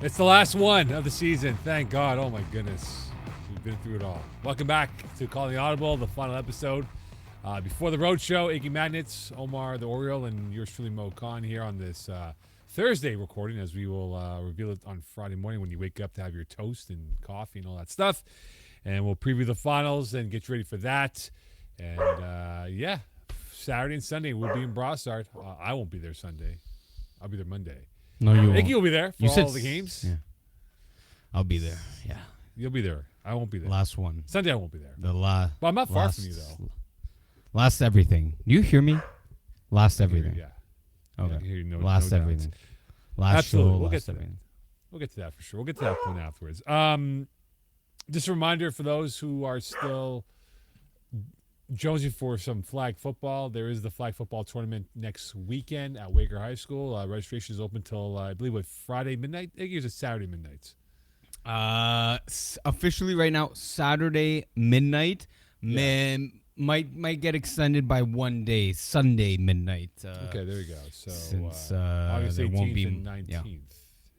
It's the last one of the season. Thank God. Oh my goodness. We've been through it all. Welcome back to Calling the Audible, the final episode. Before the road show, Iggy Magnets, Omar the Oriole, and yours truly Mo Khan here on this Thursday recording, as we will reveal it on Friday morning when you wake up to have your toast and coffee and all that stuff. And we'll preview the finals and get you ready for that. And yeah, Saturday and Sunday we'll be in Brossard. I won't be there Sunday. I'll be there Monday. No, you won't. Iggy will be there for all the games. Yeah. I'll be there. Yeah. You'll be there. I won't be there. Last one. Sunday I won't be there. But I'm not far from you though. Last everything. You hear me? Last everything. Yeah. Okay. Last everything. Last Absolutely. show. We'll last get to everything. We'll get to that for sure. We'll get to that point afterwards. Just a reminder for those who are still jonesing for some flag football. There is the flag football tournament next weekend at Waker High School. Registration is open till I believe Friday midnight. I think it's Saturday midnight. Officially right now, Saturday midnight. Yeah. Might get extended by 1 day, Sunday midnight. Okay, there we go. So since August 18th won't be, and 19th. Yeah.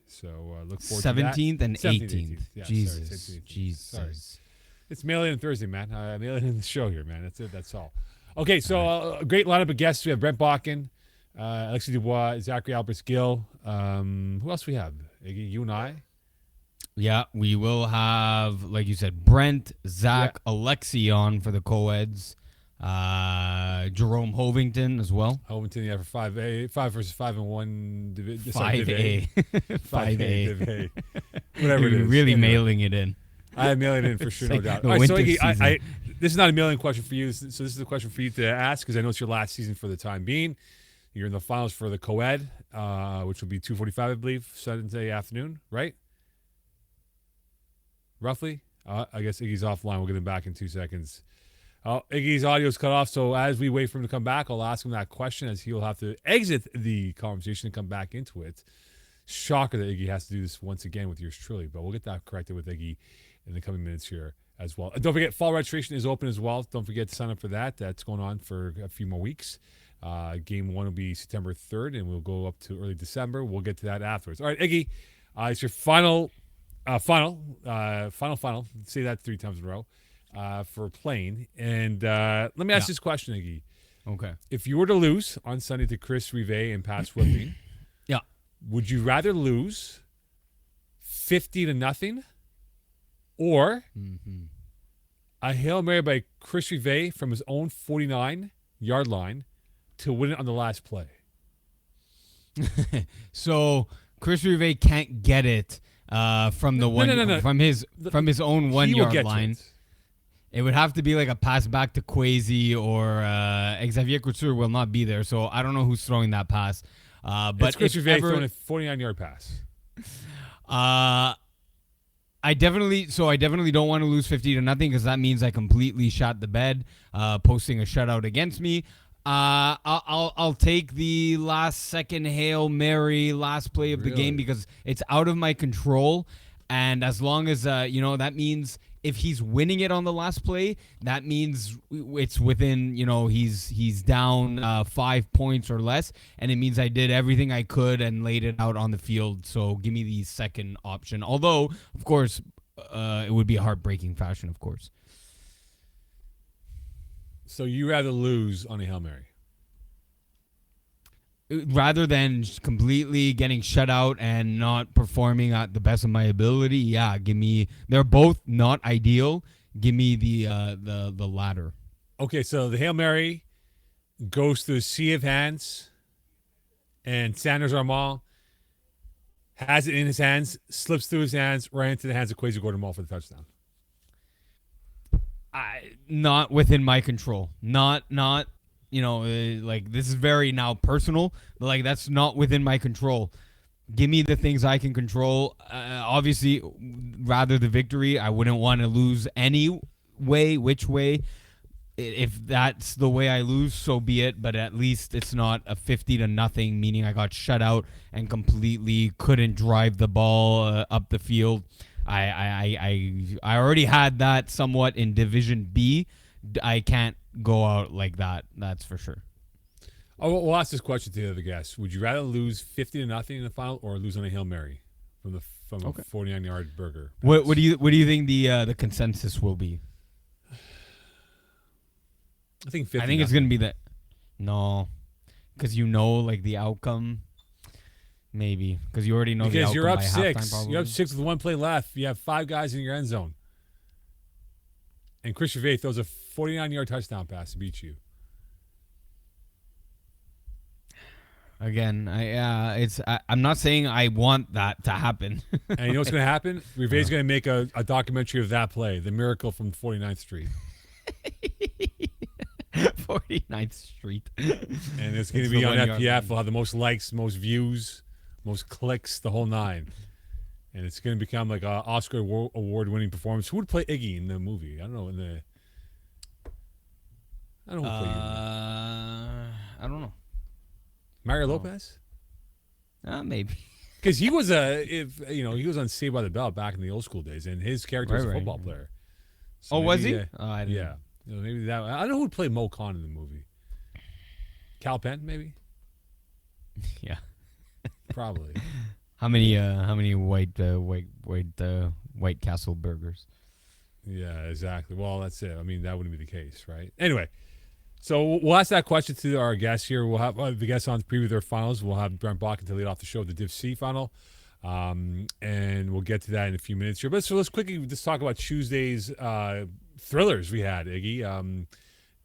So look forward 17th to that. and 17th, 18th. Yeah, Jesus. sorry, 17th, 18th. Jesus. Sorry. It's mailing in Thursday, man. Mailing in the show here, man. That's it. That's all. Okay, so a great lineup of guests. We have Brent Bakken, Alexis Dubois, Zachary Alberts-Gill. Who else we have? Iggy, you and I. Yeah, we will have, like you said, Brent, Zach, Alexi on for the co-eds. Jerome Hovington as well. Hovington, yeah, for 5A, 5 versus 5 and 1 division. 5A. 5A. Div A. Whatever it You're is. really Anyway. mailing it in. I am mailing it in for sure, no like doubt. the All right, so winter Iggy, season. this is not a mailing question for you. So this is a question for you to ask because I know it's your last season for the time being. You're in the finals for the co-ed, which will be 2:45, I believe, Sunday afternoon, right? Roughly. I guess Iggy's offline. We'll get him back in 2 seconds. Iggy's audio is cut off, so as we wait for him to come back, I'll ask him that question as he'll have to exit the conversation and come back into it. Shocker that Iggy has to do this once again with yours truly, but we'll get that corrected with Iggy in the coming minutes here as well. And don't forget, fall registration is open as well. Don't forget to sign up for that. That's going on for a few more weeks. Game 1 will be September 3rd, and we'll go up to early December. We'll get to that afterwards. All right, Iggy, it's your final. Say that 3 times in a row for playing. And let me ask this question, Iggy. Okay. If you were to lose on Sunday to Chris Rive and Pat Swifting, Yeah. would you rather lose 50-0 or a Hail Mary by Chris Rive from his own 49-yard line to win it on the last play? So Chris Rive can't get it from the No. from his own 1 He will yard get to line. it. It would have to be like a pass back to Kwesi or Xavier Couture will not be there, so I don't know who's throwing that pass. But It's Chris if Rive ever, throwing a 49-yard pass. I definitely don't want to lose 50-0 because that means I completely shot the bed, posting a shutout against me. I'll take the last second Hail Mary last play of the game because it's out of my control, and as long as that means if he's winning it on the last play, that means it's within, he's down 5 points or less, and it means I did everything I could and laid it out on the field. So give me the second option. Although, of course, it would be a heartbreaking fashion, of course. So you rather lose on a Hail Mary? Rather than completely getting shut out and not performing at the best of my ability, yeah, give me. They're both not ideal. Give me the latter. Okay, so the Hail Mary goes through a sea of hands, and Sanders Armand has it in his hands, slips through his hands, right into the hands of Kwesi Gordon-Mall for the touchdown. Not within my control. Not like this is very now personal, but like that's not within my control. Give me the things I can control. Obviously, rather the victory. I wouldn't want to lose any way, which way. If that's the way I lose, so be it. But at least it's not a 50-0, meaning I got shut out and completely couldn't drive the ball up the field. I already had that somewhat in Division B. I can't go out like that. That's for sure. Oh, we'll ask this question to the other guests. Would you rather lose 50-0 in the final or lose on a Hail Mary from a 49-yard burger. What do you think the consensus will be? I think 50. I think it's gonna be that. No, because like the outcome. Maybe because you already know the outcome you're up by 6. halftime, probably. You're up 6 with 1 play left. You have 5 guys in your end zone, and Chris Gervais throws a 49-yard touchdown pass to beat you. Again, I'm not saying I want that to happen. And you know what's going to happen? Gervais is going to make a documentary of that play, the miracle from 49th Street. 49th Street. And it's going to be on FPF. We'll have the most likes, most views, most clicks, the whole 9. And it's going to become like an Oscar award-winning performance. Who would play Iggy in the movie? I don't know. I don't know who played Iggy. I don't know. Mario Lopez? Maybe. Because he was he was on Saved by the Bell back in the old school days, and his character was a football player. So was he? I didn't know. Maybe that. I don't know who would play Mo Khan in the movie. Cal Penn, maybe. Yeah. Probably. How many white Castle burgers? Yeah, exactly. Well, that's it. I mean, that wouldn't be the case, right? Anyway, so we'll ask that question to our guests here. We'll have the guests on to preview their finals. We'll have Brent Bakken to lead off the show, the Div C final, and we'll get to that in a few minutes here. But so let's quickly just talk about Tuesday's thrillers we had, Iggy.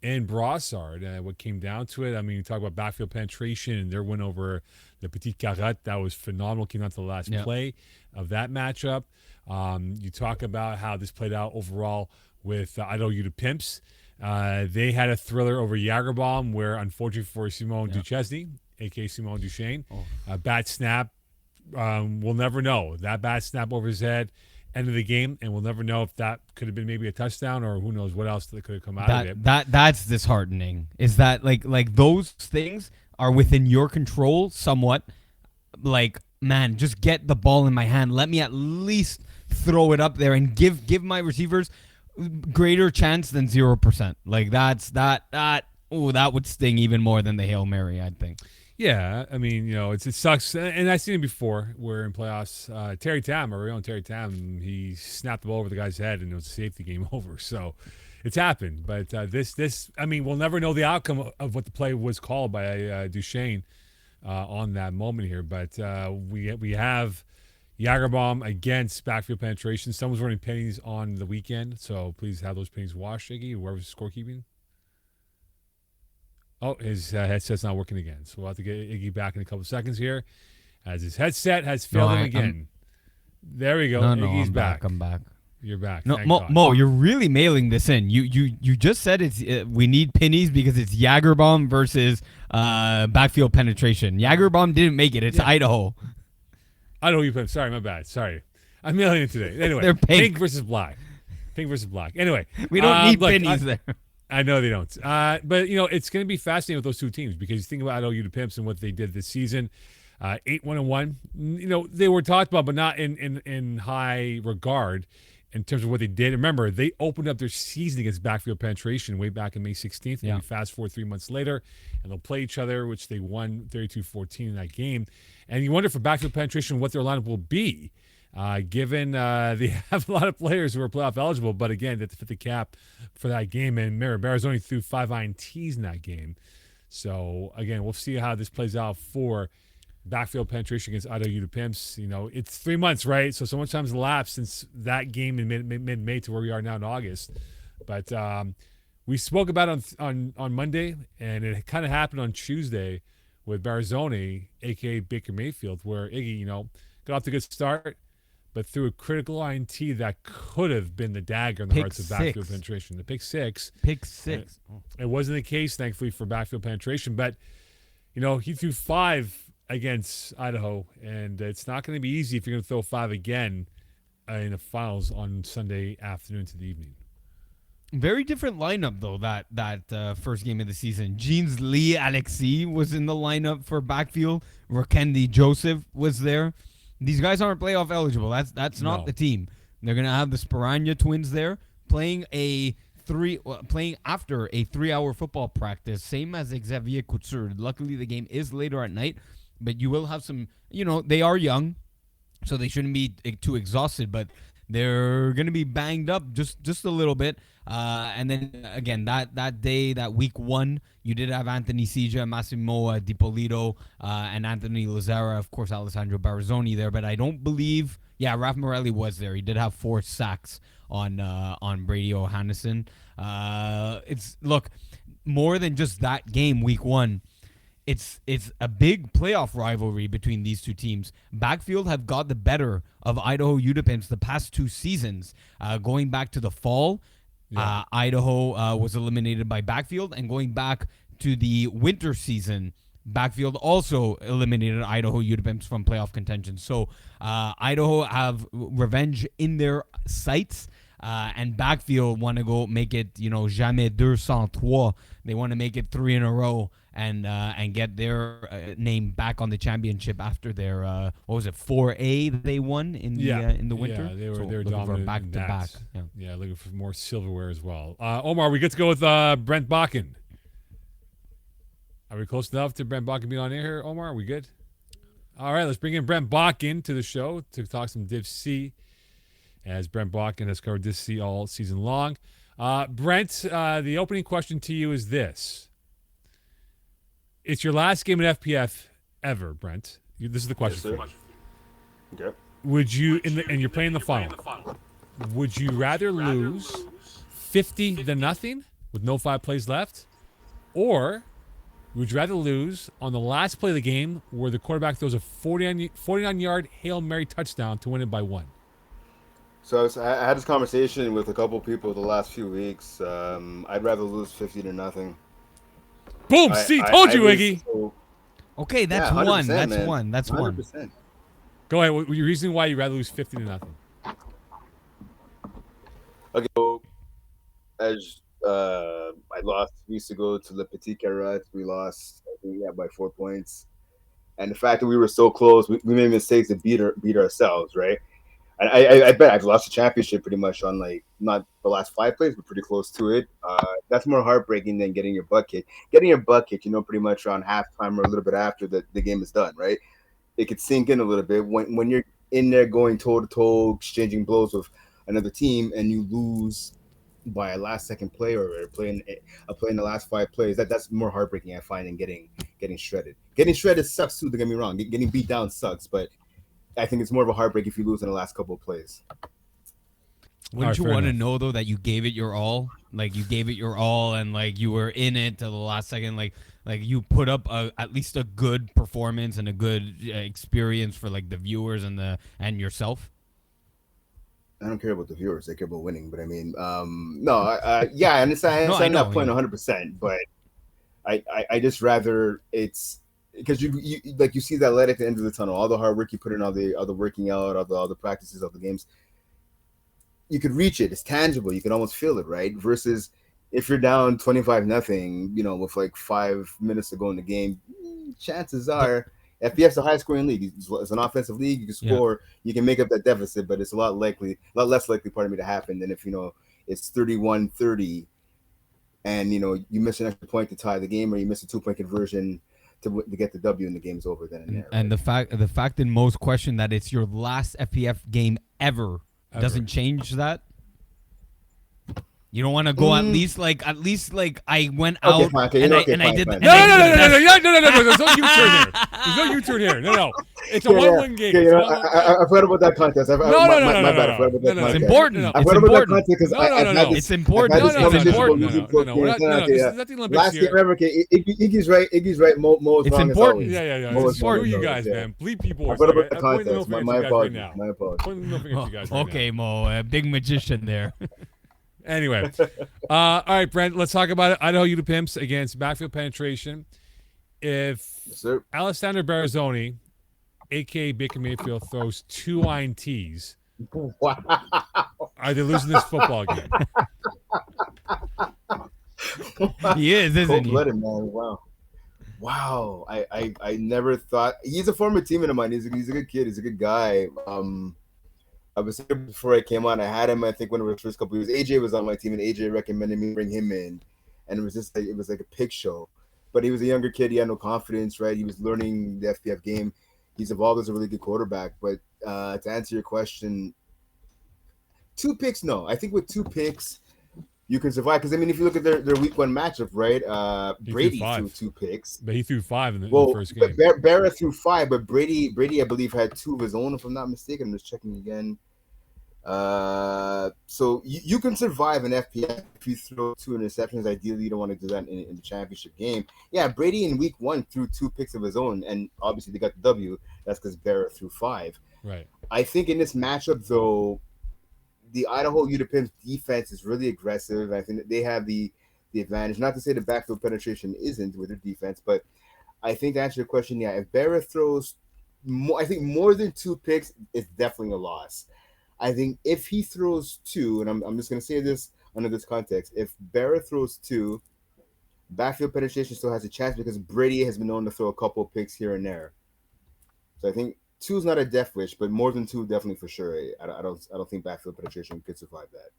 In Brossard, what came down to it, I mean, you talk about backfield penetration and their win over the Petite Carotte. That was phenomenal. Came down to the last play of that matchup. You talk about how this played out overall with Idaho the Pimps. They had a thriller over Jagerbomb where, unfortunately for Simone Duchesne, a.k.a. Simone Duchesne, a bad snap. We'll never know. That bad snap over his head, end of the game, and we'll never know if that could have been maybe a touchdown or who knows what else that could have come out of it. That's disheartening. Is that like those things are within your control somewhat? Like, man, just get the ball in my hand. Let me at least throw it up there and give my receivers greater chance than 0%. Like that would sting even more than the Hail Mary, I think. Yeah, I mean, it sucks, and I've seen it before. Where in playoffs, Terry Tam, our own Terry Tam, he snapped the ball over the guy's head, and it was a safety game over. So, it's happened. But this, I mean, we'll never know the outcome of what the play was called by Duchesne on that moment here. But we have Jagerbomb against backfield penetration. Someone's running pennies on the weekend, so please have those pennies washed, Iggy. Whoever's scorekeeping. Oh, his headset's not working again. So we'll have to get Iggy back in a couple of seconds here as his headset has failed him again. There we go. Iggy's back. I'm back. You're back. No, Mo, you're really mailing this in. You just said it's we need pennies because it's Jagerbomb versus backfield penetration. Jagerbomb didn't make it. It's Idaho. Sorry, my bad. Sorry. I'm mailing it today. Anyway, they're pink versus black. Pink versus black. Anyway. We don't need pennies there. I know they don't. But, it's going to be fascinating with those two teams because you think about Idaho the Pimps and what they did this season. 8-1-1. They were talked about, but not in high regard in terms of what they did. Remember, they opened up their season against backfield penetration way back on May 16th. And we fast forward 3 months later, and they'll play each other, which they won 32-14 in that game. And you wonder for backfield penetration what their lineup will be. Given they have a lot of players who are playoff eligible, but again, that fit the cap for that game. And Barras only threw 5 INTs in that game. So, again, we'll see how this plays out for backfield penetration against Idaho the Pimps. It's 3 months, right? So much time's elapsed since that game in mid-May to where we are now in August. But we spoke about it on Monday, and it kind of happened on Tuesday with Barzoni, a.k.a. Baker Mayfield, where Iggy, got off to a good start, but threw a critical INT that could have been the dagger in the hearts of backfield penetration. The pick six. It wasn't the case, thankfully, for backfield penetration. But, he threw 5 against Idaho, and it's not going to be easy if you're going to throw 5 again in the finals on Sunday afternoon to the evening. Very different lineup, though, that first game of the season. Jeans Lee Alexis was in the lineup for backfield. Rakendi Joseph was there. These guys aren't playoff eligible. That's not the team. They're gonna have the Sparagna twins there playing after a 3-hour football practice, same as Xavier Couture. Luckily, the game is later at night, but you will have some. They are young. so they shouldn't be too exhausted, but they're gonna be banged up just a little bit. And then again, that day, that week one, you did have Anthony Seja, Massimo Dipolito, and Anthony Lazara, of course, Alessandro Barazzoni there, but I don't believe. Yeah, Raf Morelli was there. He did have 4 sacks on Brady O'Hannison. It's look more than just that game, week one. It's a big playoff rivalry between these two teams. Backfield have got the better of Idaho Utah the past 2 seasons. Going back to the fall, Idaho was eliminated by Backfield, and going back to the winter season, Backfield also eliminated Idaho Utah from playoff contention. So Idaho have revenge in their sights. And Backfield want to go make it, jamais 203. They want to make it 3 in a row and get their name back on the championship after their 4A that they won in the winter. Yeah, they were looking for dominant back in to that. back. Yeah, looking for more silverware as well. Omar, we get to go with Brent Bakken. Are we close enough to Brent Bakken being on air here, Omar? Are we good? All right, let's bring in Brent Bakken to the show to talk some Div C, as Brent Bakken has covered Div C all season long. Brent, the opening question to you is this. It's your last game at FPF ever, Brent. This is the question. Yes, sir. Okay. Would you, and you're playing the final, would you rather lose 50-0 with no 5 plays left, or would you rather lose on the last play of the game where the quarterback throws a 49-yard Hail Mary touchdown to win it by 1? So I had this conversation with a couple people the last few weeks. I'd rather lose 50-0. Boom! Told you, Iggy. Okay, that's Yeah, one. 100%, That's man. one. That's one. 100%. Go ahead. What your reason why you'd rather lose 50-0? Okay, so as I lost weeks ago to Le Petit Carrot, we lost, I think, by 4 points. And the fact that we were so close, we made mistakes to beat ourselves, right? And I bet I've lost the championship pretty much on, like, not the last 5 plays, but pretty close to it. That's more heartbreaking than getting your butt kicked. Getting your butt kicked, pretty much around halftime or a little bit after the game is done, right? It could sink in a little bit when you're in there going toe to toe, exchanging blows with another team, and you lose by a last second play or playing a play in the last 5 plays. That's more heartbreaking, I find, than getting shredded. Getting shredded sucks too. Don't get me wrong. Getting beat down sucks, but I think it's more of a heartbreak if you lose in the last couple of plays. Wouldn't All you right, want to fair know though that you gave it your all? Like you gave it your all, and like you were in it to the last second. Like you put up at least a good performance and a good experience for like the viewers and yourself. I don't care about the viewers. I care about winning. But I mean, no, I understand. I understand that point 100%. But I just rather it's because you like you see that light at the end of the tunnel. All the hard work you put in, all the working out, all the practices, all the games. You could reach it. It's tangible. You can almost feel it, right? Versus if you're down 25-0, with like 5 minutes to go in the game, chances are FBF's a high scoring league. It's an offensive league. You can score. Yeah. You can make up that deficit, but it's a lot less likely, to happen than if it's 31-30, and you miss an extra point to tie the game, or you miss a 2-point conversion to get the W and the game's over then and there. And right? the fact in most question that it's your last FPF game ever. Doesn't change that. You don't want to go at least like I went out and I did. No. There's no U-turn here. There's no U-turn here. No. It's a 1-1 game. I've heard about that contest. No. It's important. It's important. It's important. This is not the Olympics last here. game ever. Iggy's right. Mo is it's wrong. Important. Yeah. Screw you guys, man. Bleep people. I've heard about the contest. My apologies. My apologies. Okay, Mo, big magician there. Anyway, all right, Brent, let's talk about it. Idaho Utah Pimps against backfield penetration. If Alessandro Barazzoni, a.k.a. Baker Mayfield, throws 2 INTs, wow, are they losing this football game? He is, isn't he? Cold-blooded, man. Wow. I never thought. He's a former teammate of mine. He's a good kid. He's a good guy. I was here before I came on. I had him, I think, one of his first couple of years. AJ was on my team, and AJ recommended me bring him in. And it was like a pig show. But he was a younger kid. He had no confidence, right? He was learning the FPF game. He's evolved as a really good quarterback. But to answer your question, 2 picks. No, I think with 2 picks you can survive. Because I mean, if you look at their week one matchup, right? He threw Brady threw 5, 2 picks. but he threw 5 in the Well, first but game. Barra threw 5, but Brady, I believe, had 2 of his own, if I'm not mistaken. I'm just checking again. So you can survive an FPF if you throw 2 interceptions. Ideally, you don't want to do that in the championship game. Yeah, Brady in week one threw 2 picks of his own, and obviously they got the W. That's because Barrett threw 5. Right. I think in this matchup, though, the Idaho Utah defense is really aggressive. I think that they have the advantage. Not to say the backfield penetration isn't with their defense, but I think to answer your question, yeah, if Barrett throws more, I think more than 2 picks, it's definitely a loss. I think if he throws 2, and I'm just going to say this under this context, if Barrett throws 2, backfield penetration still has a chance because Brady has been known to throw a couple of picks here and there. So I think 2 is not a death wish, but more than 2 definitely for sure. I don't think backfield penetration could survive that.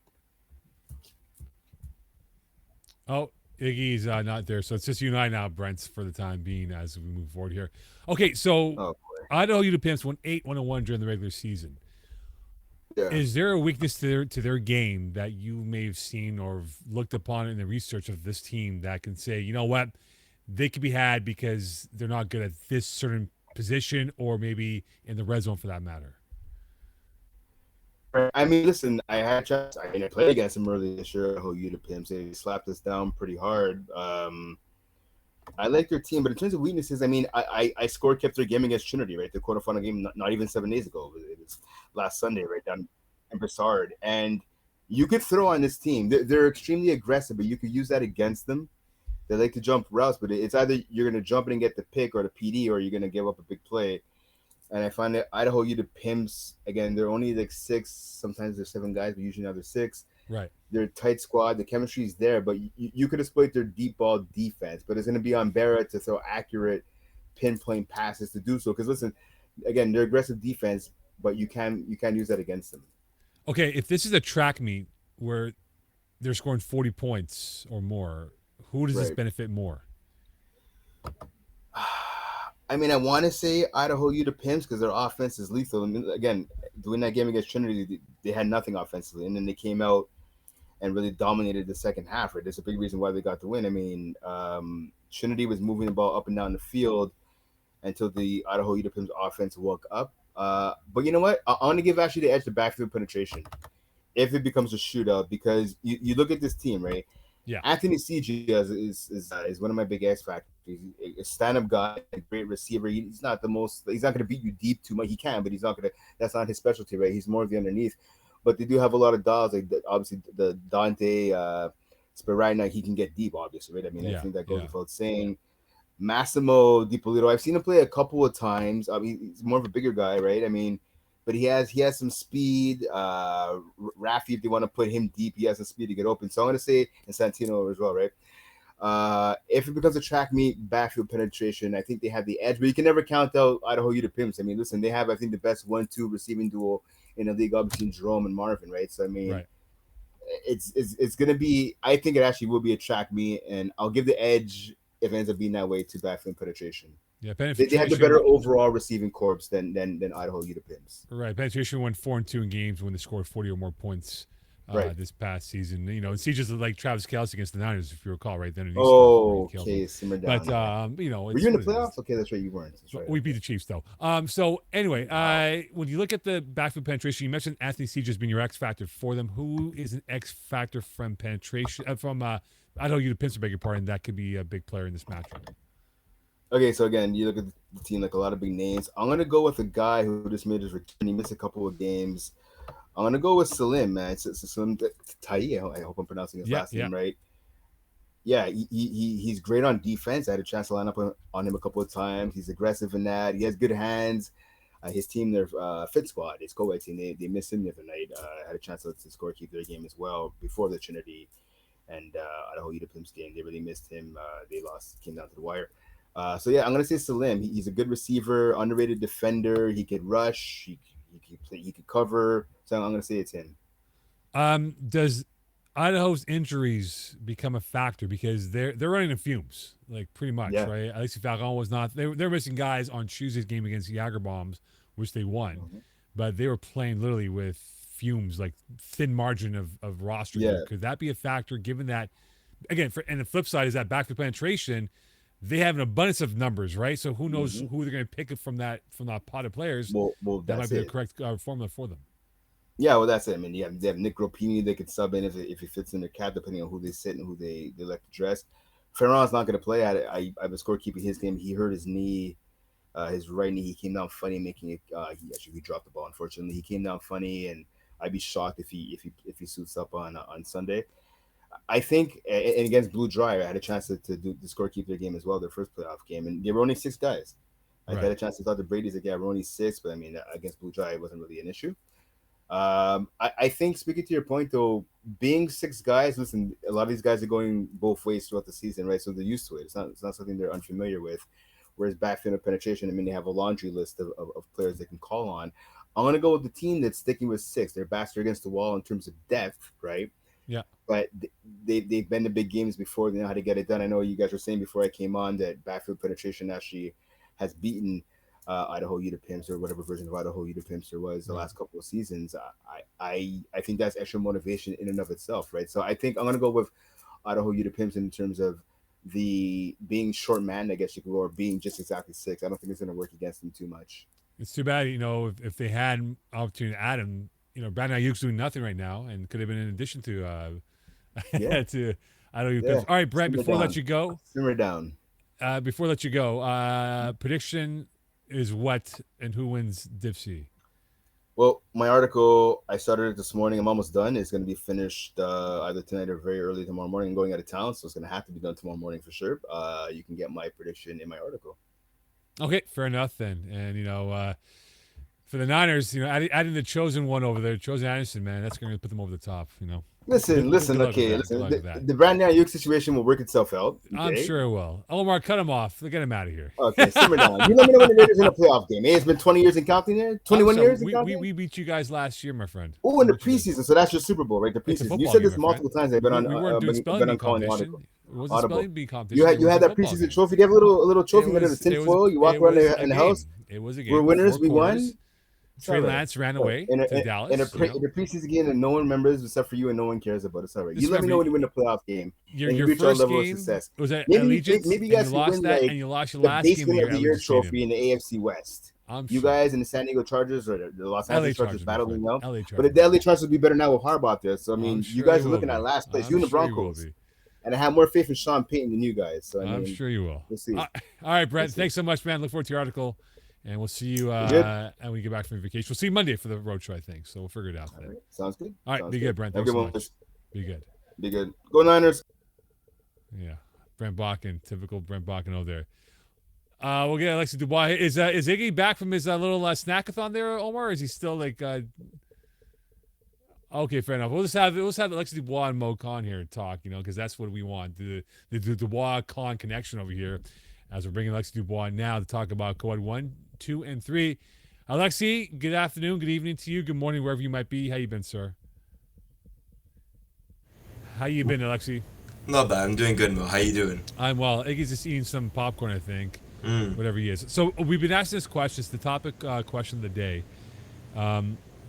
Oh, Iggy's not there, so it's just you and I now, Brent, for the time being as we move forward here. Okay, so Oh boy. Idaho Utah Pimps won 8-1-1 during the regular season. Yeah. Is there a weakness to their game that you may have seen or have looked upon in the research of this team that can say, you know what, they could be had because they're not good at this certain position or maybe in the red zone for that matter? I mean, listen, I had a chance. I played against them earlier this year. Who you the pimps? They slapped us down pretty hard. I like their team, but in terms of weaknesses, I mean, I scored kept their game against Trinity, right? The quarterfinal game, not even 7 days ago. It was last Sunday, right down in Broussard. And you could throw on this team. They're extremely aggressive, but you could use that against them. They like to jump routes, but it's either you're going to jump in and get the pick or the PD, or you're going to give up a big play. And I find that Idaho U the Pimps, again, they're only like 6, sometimes there's 7 guys, but usually now there's 6. Right. They're a tight squad. The chemistry is there, but you could exploit their deep ball defense. But it's going to be on Barrett to throw accurate, pinpoint passes to do so. Because listen, again, they're aggressive defense, but you can use that against them. Okay, if this is a track meet where they're scoring 40 points or more, who does this Right. benefit more? I mean, I want to say Idaho U the Pimps because their offense is lethal. I mean, again, doing that game against Trinity, they had nothing offensively, and then they came out and really dominated the second half. Right, that's a big reason why they got the win. I mean, Trinity was moving the ball up and down the field until the Idaho U the Pimps offense woke up. But you know what? I want to give actually the edge to backfield penetration if it becomes a shootout because you look at this team, right? Yeah. Anthony CG is one of my big X factors. He's a stand-up guy, a great receiver. He's not the most. He's not going to beat you deep too much. He can, but he's not going to. That's not his specialty, right? He's more of the underneath. But they do have a lot of dogs, like obviously the Dante. But right now he can get deep, obviously, right? I mean, I think that goes without saying. Massimo DiPolito, I've seen him play a couple of times. I mean, he's more of a bigger guy, right? I mean, but he has some speed. Rafi, if they want to put him deep, he has some speed to get open. So I'm gonna say and Santino as well, right? If it becomes a track meet, backfield penetration, I think they have the edge. But you can never count out Idaho U the Pimps. I mean, listen, they have I think the best 1-2 receiving duo in the league, obviously Jerome and Marvin, right? So I mean, Right. it's gonna be. I think it actually will be a track meet, and I'll give the edge if it ends up being that way to backfield penetration. Yeah, They penetration. have the better overall receiving corps than Idaho U the Pimps. Right, penetration went 4-2 in games when they scored 40 or more points Right. this past season. You know, and Sieges like Travis Kelce against the Niners, if you recall, right then. In Okay, simmer down. But you know, were it's you in the what it is. playoffs? Okay, that's right, you weren't. That's right. We beat the Chiefs though. So anyway, when you look at the backfield penetration, you mentioned Anthony Siege has been your X factor for them. Who is an X factor from penetration from Idaho U the Pimps, beg your pardon, that could be a big player in this matchup? Okay, so again, you look at the team like a lot of big names. I'm gonna go with a guy who just made his return. He missed a couple of games. I'm gonna go with Salim, man. It's Salim Tai. I hope I'm pronouncing his last name right. Yeah, he's great on defense. I had a chance to line up on him a couple of times. He's aggressive in that. He has good hands. His team, their Fit Squad, his co-ed team, they missed him the other night. I had a chance to score keep their game as well before the Trinity and Idaho U the Pimps game. They really missed him. They lost, came down to the wire. So yeah, I'm gonna say Salim. He's a good receiver, underrated defender. He could rush. He could cover. So I'm gonna say it's him. Does Idaho's injuries become a factor because they're running in fumes, like pretty much, right? Alexi Falcon was not. They're missing guys on Tuesday's game against Jager Bombs, which they won. Mm-hmm. but they were playing literally with fumes, like thin margin of roster Yeah. here. Could that be a factor given that, again, and the flip side is that backfield penetration, they have an abundance of numbers, right? So who knows who they're going to pick up from that pot of players. Well, that might that's be it. the correct formula for them. Yeah, well, that's it. I mean, they have Nick Gropini. They could sub in if he fits in their cap, depending on who they sit and who they like to dress. Ferran's not going to play at it. I was scorekeeping his game. He hurt his knee, his right knee. He came down funny, making it. He dropped the ball. Unfortunately, he came down funny, and I'd be shocked if he suits up on Sunday. I think, and against Blue Dry, I had a chance to do the scorekeep their game as well, their first playoff game, and they were only 6 guys. I had a chance to talk to Brady's like, yeah, we're only 6, but I mean, against Blue Dry, it wasn't really an issue. I think, speaking to your point though, being 6 guys, listen, a lot of these guys are going both ways throughout the season, right? So they're used to it. It's not something they're unfamiliar with. Whereas backfield penetration, I mean, they have a laundry list of players they can call on. I'm gonna go with the team that's sticking with 6. They're backs against the wall in terms of depth, right? Yeah. But they've been to big games before. They know how to get it done. I know you guys were saying before I came on that backfield penetration actually has beaten Idaho Ute Pimps, or whatever version of Idaho Ute Pimps there was the last couple of seasons. I think that's extra motivation in and of itself, right? So I think I'm gonna go with Idaho Ute Pimps in terms of the being short man, I guess you could go, or being just exactly 6. I don't think it's gonna work against them too much. It's too bad, if they had opportunity to add him, Brandon Ayuk's doing nothing right now, and could have been in addition to to Idaho Ute Pimps. All right, Brett, before I let you go, simmer down. Before I let you go, prediction is what and who wins Dipsy? Well, my article, I started it this morning. I'm almost done. It's going to be finished either tonight or very early tomorrow morning. I'm going out of town, so it's going to have to be done tomorrow morning for sure. You can get my prediction in my article. Okay, fair enough then. And, for the Niners, adding the chosen one over there, Chosen Anderson, man, that's going to put them over the top, Listen. The Brandon Ayuk situation will work itself out. Okay? I'm sure it will. Omar, cut him off. Get him out of here. Okay, simmer down. You let me know when the Raiders in a playoff game. It's been 20 years and counting there? 21 years and counting? We beat you guys last year, my friend. Oh, in the preseason. So that's your Super Bowl, right? The preseason. You said this multiple times. I've been on. We weren't doing spelling bee competition. It wasn't spelling bee competition. You had that preseason trophy. Do you have a little trophy made of the tinfoil? You walk around in the house. It was a game. We're winners. We won. Trey Lance ran away to Dallas. In a preseason game that no one remembers except for you and no one cares about. It's all right. You let me know when you win the playoff game. Your first game was at Allegiance, maybe you guys lost that, and you lost your last game of the year trophy in the AFC West. You guys in the San Diego Chargers or the Los Angeles Chargers battling now. But the LA Chargers would be better now with Harbaugh there. So, I mean, you guys are looking at last place. You and the Broncos. And I have more faith in Sean Payton than you guys. So, I'm sure you will. We'll see. All right, Brett. Thanks so much, man. Look forward to your article. And we'll see you and when you get back from vacation. We'll see you Monday for the road show, I think. So we'll figure it out then. Right. Sounds good. All right. Be good, Brent. Thanks so much. Be good. Be good. Go Niners. Yeah. Brent Bakken. Typical Brent Bakken over there. We'll get Alexis Dubois. Is Iggy back from his little snackathon there, Omar? Or is he still like... Okay, fair enough. We'll just have Alexis Dubois and Mo Khan here and talk, because that's what we want. The Dubois Khan connection over here, as we're bringing Alexis Dubois now to talk about Quad 1, 2, and 3. Alexi, good afternoon, good evening to you, good morning, wherever you might be. How you been, sir? How you been, Alexi? Not bad. I'm doing good, Mo. How you doing? I'm well. Iggy's just eating some popcorn, I think. Whatever he is. So we've been asking this question. It's the topic question of the day.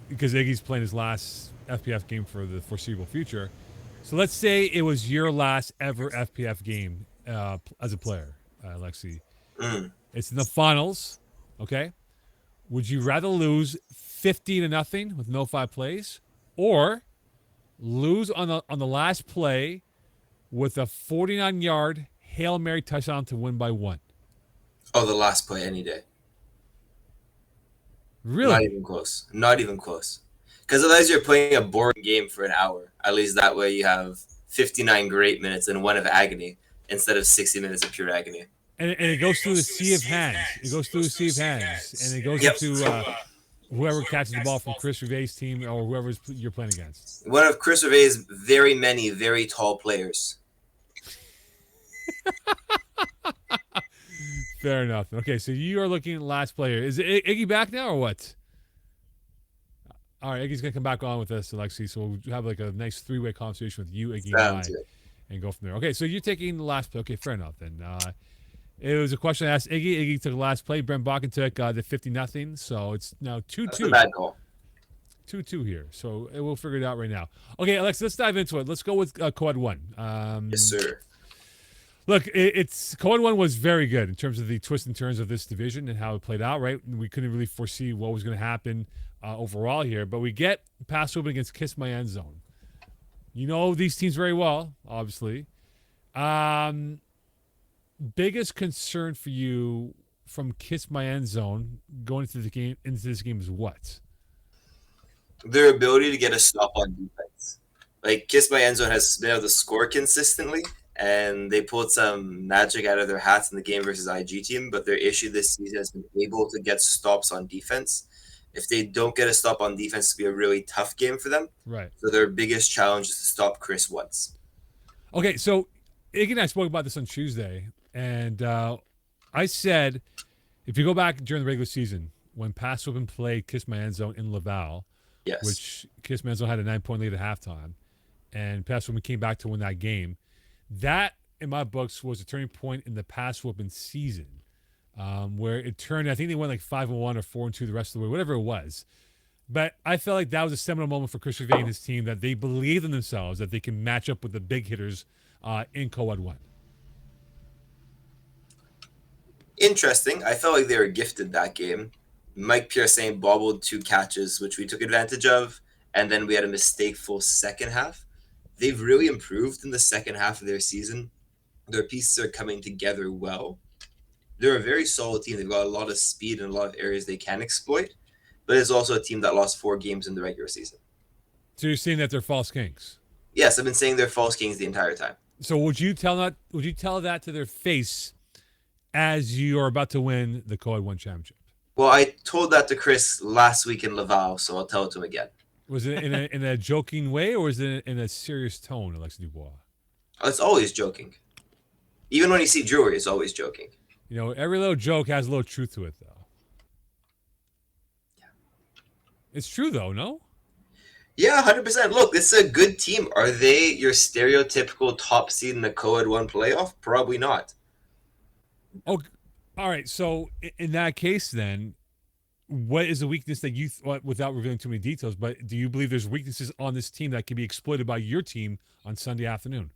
Because Iggy's playing his last FPF game for the foreseeable future. So let's say it was your last ever FPF game as a player, Alexi. It's in the finals, okay? Would you rather lose 50-0 with no 5 plays, or lose on the last play with a 49-yard Hail Mary touchdown to win by 1? Oh, the last play any day. Really? Not even close. Not even close. Because otherwise you're playing a boring game for an hour. At least that way you have 59 great minutes and 1 of agony instead of 60 minutes of pure agony. And it goes through the sea of hands. It goes through the sea of hands. And it goes into whoever catches the ball from Chris Rivet's team or whoever you're playing against. One of Chris Rivet's very many, very tall players. Fair enough. Okay, so you are looking at last player. Is Iggy back now or what? All right, Iggy's going to come back on with us, Alexi, so we'll have like a nice 3-way conversation with you, Iggy, and I, and go from there. Okay, so you're taking the last play. Okay, fair enough then. It was a question I asked Iggy. Iggy took the last play. Brent Bakken took the 50-0. So it's now 2-2. That's a bad call. 2-2 here. So we'll figure it out right now. Okay, Alex, let's dive into it. Let's go with Co-Ed 1. Yes, sir. Look, it's Co-Ed 1 was very good in terms of the twists and turns of this division and how it played out, right? We couldn't really foresee what was going to happen overall here. But we get pass open against Kiss My End Zone. You know these teams very well, obviously. Biggest concern for you from Kiss My End Zone going into this game is what? Their ability to get a stop on defense. Like, Kiss My End Zone has been able to score consistently, and they pulled some magic out of their hats in the game versus IG team, but their issue this season has been able to get stops on defense. If they don't get a stop on defense, it's going to be a really tough game for them. Right. So their biggest challenge is to stop Chris once. Okay, so Iggy and I spoke about this on Tuesday, and I said if you go back during the regular season when Pass Open played Kiss My End Zone in Laval, Yes. which Kiss My End Zone had a 9-point lead at halftime, and Pass Open came back to win that game, that, in my books, was a turning point in the Pass Open season, where it turned, I think they went like 5-1 or 4-2 the rest of the way, whatever it was. But I felt like that was a seminal moment for Chris McVay and his team, that they believed in themselves, that they can match up with the big hitters in Co-Ed 1. Interesting. I felt like they were gifted that game. Mike Pierce-Saint bobbled 2 catches, which we took advantage of, and then we had a mistakeful second half. They've really improved in the second half of their season. Their pieces are coming together well. They're a very solid team. They've got a lot of speed and a lot of areas they can exploit, but it's also a team that lost 4 games in the regular season. So you're saying that they're false kings? Yes, I've been saying they're false kings the entire time. So would you tell that to their face as you are about to win the Co-Ed 1 championship? Well, I told that to Chris last week in Laval, so I'll tell it to him again. Was it in a joking way, or was it in a serious tone, Alexis Dubois? It's always joking. Even when you see Drury, it's always joking. You know, every little joke has a little truth to it, though. Yeah. It's true, though, no? Yeah, 100%. Look, this is a good team. Are they your stereotypical top seed in the Co-Ed 1 playoff? Probably not. Oh, all right. So in that case, then, what is the weakness that you, without revealing too many details, but do you believe there's weaknesses on this team that can be exploited by your team on Sunday afternoon?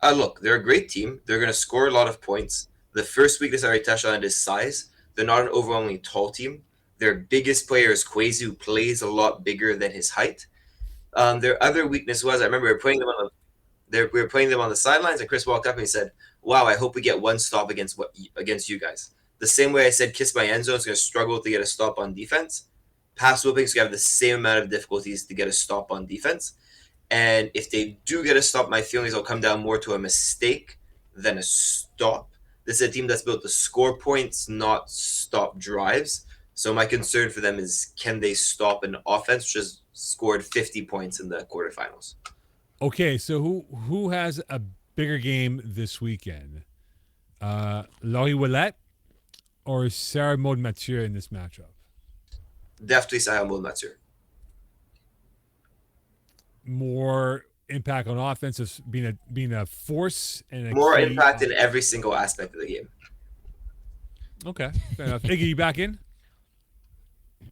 Look, they're a great team. They're going to score a lot of points. The first weakness I already touched on is size. They're not an overwhelmingly tall team. Their biggest player is Kwesi, who plays a lot bigger than his height. Their other weakness was, I remember we were playing them on the sidelines, and Chris walked up and he said, "Wow, I hope we get one stop against you guys." The same way I said Kiss My End Zone is going to struggle to get a stop on defense. Pass whooping is going to have the same amount of difficulties to get a stop on defense. And if they do get a stop, my feelings will come down more to a mistake than a stop. This is a team that's built to score points, not stop drives. So my concern for them is, can they stop an offense which has scored 50 points in the quarterfinals? Okay, so who has a bigger game this weekend? Laurie Ouellette or Sarah Maud Mathieu in this matchup? Definitely Sarah Maud Mathieu. More impact on offense of being a force and more impact in every single aspect of the game. Okay, fair enough. Iggy, you back in?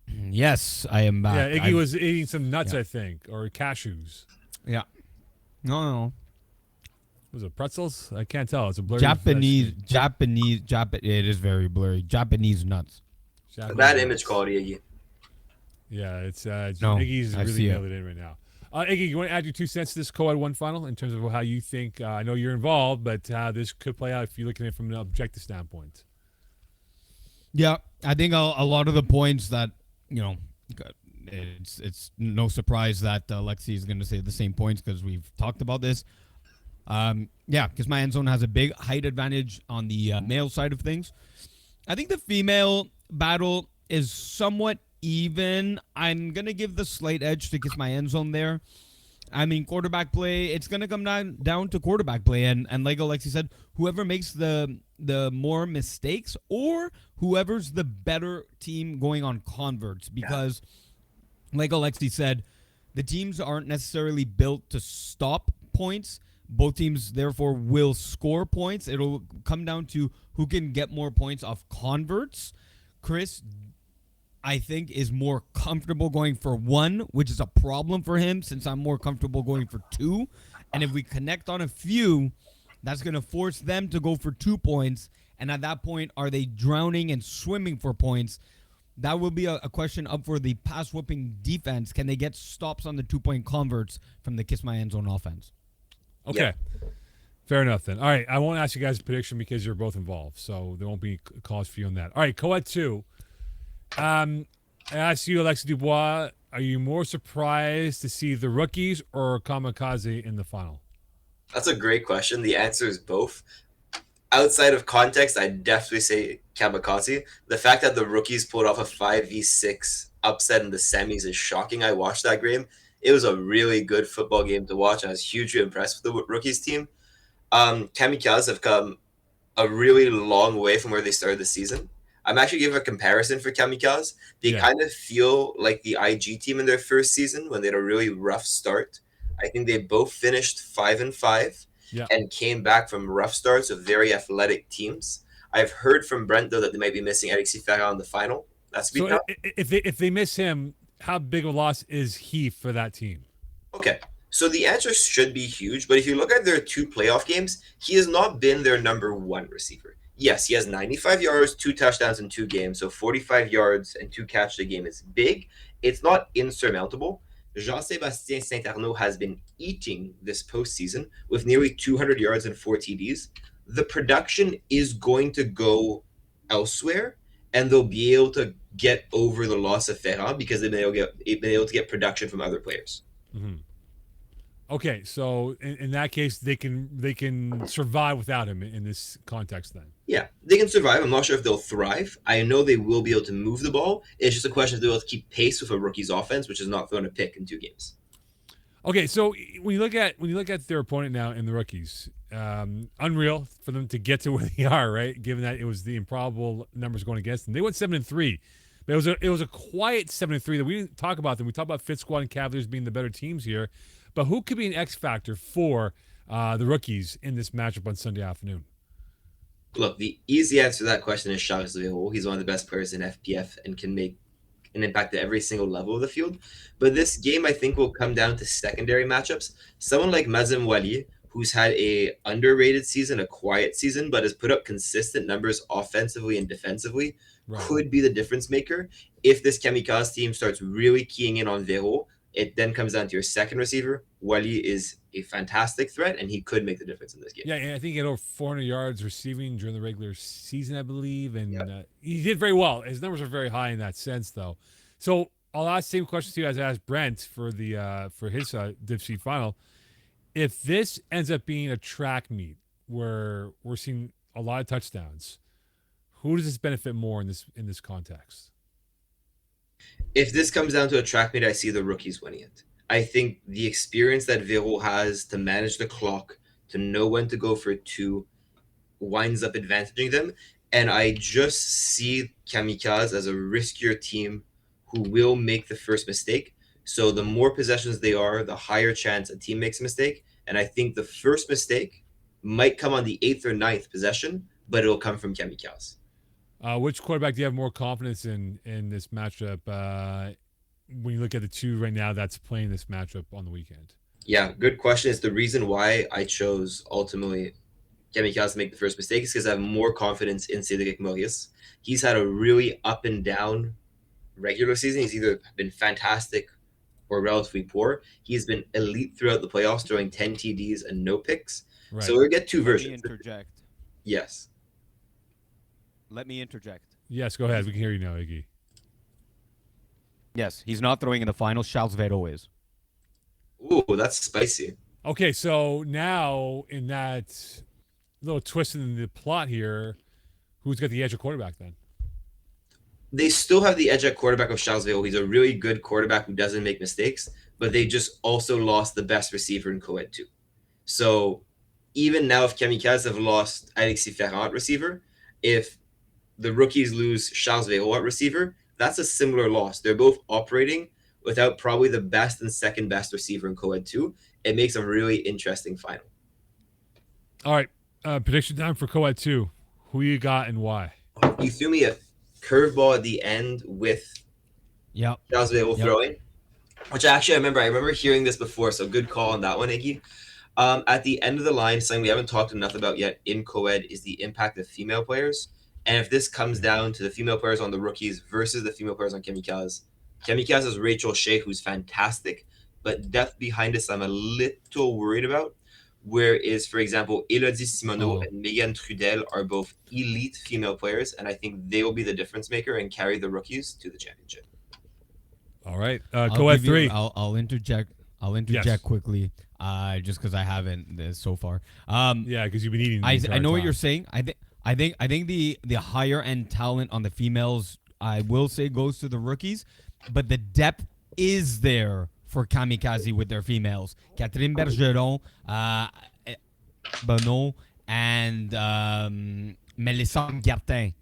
Yes, I am back. Yeah, Iggy was eating some nuts, I think, or cashews. Yeah. No. Was it pretzels? I can't tell. It's a blurry. Japanese. It is very blurry. Japanese nuts. Bad image quality, Iggy. Yeah, it's No, Iggy's I really see nailed it in right now. Iggy, you want to add your 2 cents to this Co-Ed 1 final in terms of how you think? I know you're involved, but how this could play out if you're looking at it from an objective standpoint. Yeah, I think a lot of the points that, it's no surprise that Lexi is going to say the same points because we've talked about this. Because my end zone has a big height advantage on the male side of things. I think the female battle is somewhat even. I'm going to give the slight edge to Kiss My End Zone there. I mean, quarterback play, it's going to come down to quarterback play. And like Alexi said, whoever makes the more mistakes or whoever's the better team going on converts. Because, like Alexi said, the teams aren't necessarily built to stop points, Both teams, therefore, will score points. It'll come down to who can get more points off converts. Chris, I think, is more comfortable going for 1, which is a problem for him since I'm more comfortable going for 2. And if we connect on a few, that's going to force them to go for 2 points. And at that point, are they drowning and swimming for points? That will be a question up for the pass whooping defense. Can they get stops on the 2-point converts from the Kiss My End Zone offense? Okay. Fair enough then. All right. I won't ask you guys a prediction because you're both involved. So there won't be calls for you on that. All right. Co-ed 2. I ask you, Alexis Dubois, are you more surprised to see the rookies or Kamikaze in the final? That's a great question. The answer is both. Outside of context, I'd definitely say Kamikaze. The fact that the rookies pulled off a 5v6 upset in the semis is shocking. I watched that game. It was a really good football game to watch. I was hugely impressed with the rookies team. Kamikaze have come a really long way from where they started the season. I'm actually giving a comparison for Kamikaze. They kind of feel like the IG team in their first season when they had a really rough start. I think they both finished 5-5 and came back from rough starts of very athletic teams. I've heard from Brent, though, that they might be missing Alexis Ferrand in the final. That's so if they miss him, how big of a loss is he for that team? Okay. So the answer should be huge, but if you look at their 2 playoff games, he has not been their number 1 receiver. Yes, he has 95 yards, 2 touchdowns in 2 games, so 45 yards and 2 catches a game is big. It's not insurmountable. Jean-Sébastien Saint-Arnaud has been eating this postseason with nearly 200 yards and 4 TDs. The production is going to go elsewhere, and they'll be able to get over the loss of Ferrand because they've been able to get production from other players. Mm-hmm. Okay, so in that case, they can survive without him in this context then. Yeah, they can survive. I'm not sure if they'll thrive. I know they will be able to move the ball. It's just a question if they'll be able to keep pace with a rookie's offense, which is not throwing a pick in 2 games. Okay, so when you look at their opponent now in the rookies, unreal for them to get to where they are, right? Given that it was the improbable numbers going against them, they went 7-3. But it was a quiet 7-3 that we didn't talk about them. We talked about Fit Squad and Cavaliers being the better teams here. But who could be an X factor for the rookies in this matchup on Sunday afternoon? Look, the easy answer to that question is Charles Leroux. He's one of the best players in FPF and can make an impact at every single level of the field. But this game, I think, will come down to secondary matchups. Someone like Mazem Wali, who's had a underrated season, a quiet season, but has put up consistent numbers offensively and defensively, could be the difference maker. If this Kamikaze team starts really keying in on Vero, it then comes down to your second receiver. Wali is a fantastic threat, and he could make the difference in this game. Yeah, and I think he had over 400 yards receiving during the regular season, I believe, and he did very well. His numbers are very high in that sense, though. So I'll ask the same question to you as I asked Brent for the for his Dipsy final. If this ends up being a track meet where we're seeing a lot of touchdowns, who does this benefit more in this context? If this comes down to a track meet, I see the rookies winning it. I think the experience that Vero has to manage the clock, to know when to go for 2, winds up advantaging them. And I just see Kamikaze as a riskier team who will make the first mistake. So the more possessions they are, the higher chance a team makes a mistake. And I think the first mistake might come on the 8th or 9th possession, but it'll come from Kamikaze. Which quarterback do you have more confidence in this matchup when you look at the 2 right now that's playing this matchup on the weekend? Yeah, good question. It's the reason why I chose ultimately Kamikaze to make the first mistake is because I have more confidence in Cédric Maurice. He's had a really up and down regular season. He's either been fantastic or relatively poor. He's been elite throughout the playoffs, throwing 10 TDs and no picks. Right. So we'll get 2 versions. Let me interject. Yes. Let me interject. Yes, go ahead. We can hear you now, Iggy. Yes, he's not throwing in the final. Charles Vero is. Ooh, that's spicy. Okay, so now in that little twist in the plot here, who's got the edge of quarterback then? They still have the edge at quarterback of Charles Vero. He's a really good quarterback who doesn't make mistakes, but they just also lost the best receiver in co-ed too. So even now, if Kamikaze have lost Alexis Ferrand at receiver, if the rookies lose Charles Vero at receiver, that's a similar loss. They're both operating without probably the best and second best receiver in co-ed 2. It makes a really interesting final. All right. Prediction time for co-ed 2. Who you got and why? You threw me a curveball at the end with Yep. Charles Vable Yep. throwing, which actually I remember hearing this before, so good call on that one, Iggy. At the end of the line, something we haven't talked enough about yet in co-ed is the impact of female players. And if this comes down to the female players on the rookies versus the female players on Kamikaze is Rachel Shea, who's fantastic, but depth behind us I'm a little worried about. Whereas, for example, Elodie Simoneau and Megan Trudel are both elite female players, and I think they will be the difference maker and carry the rookies to the championship. All right. I'll Co-ed give you- 3. I'll interject. I'll interject Yes. quickly, just because I haven't so far. Yeah, because you've been eating. I know what you're saying. I think the higher end talent on the females, I will say, goes to the rookies, but the depth is there for Kamikaze with their females. Catherine Bergeron, Bonneau, and Mélissa Gartin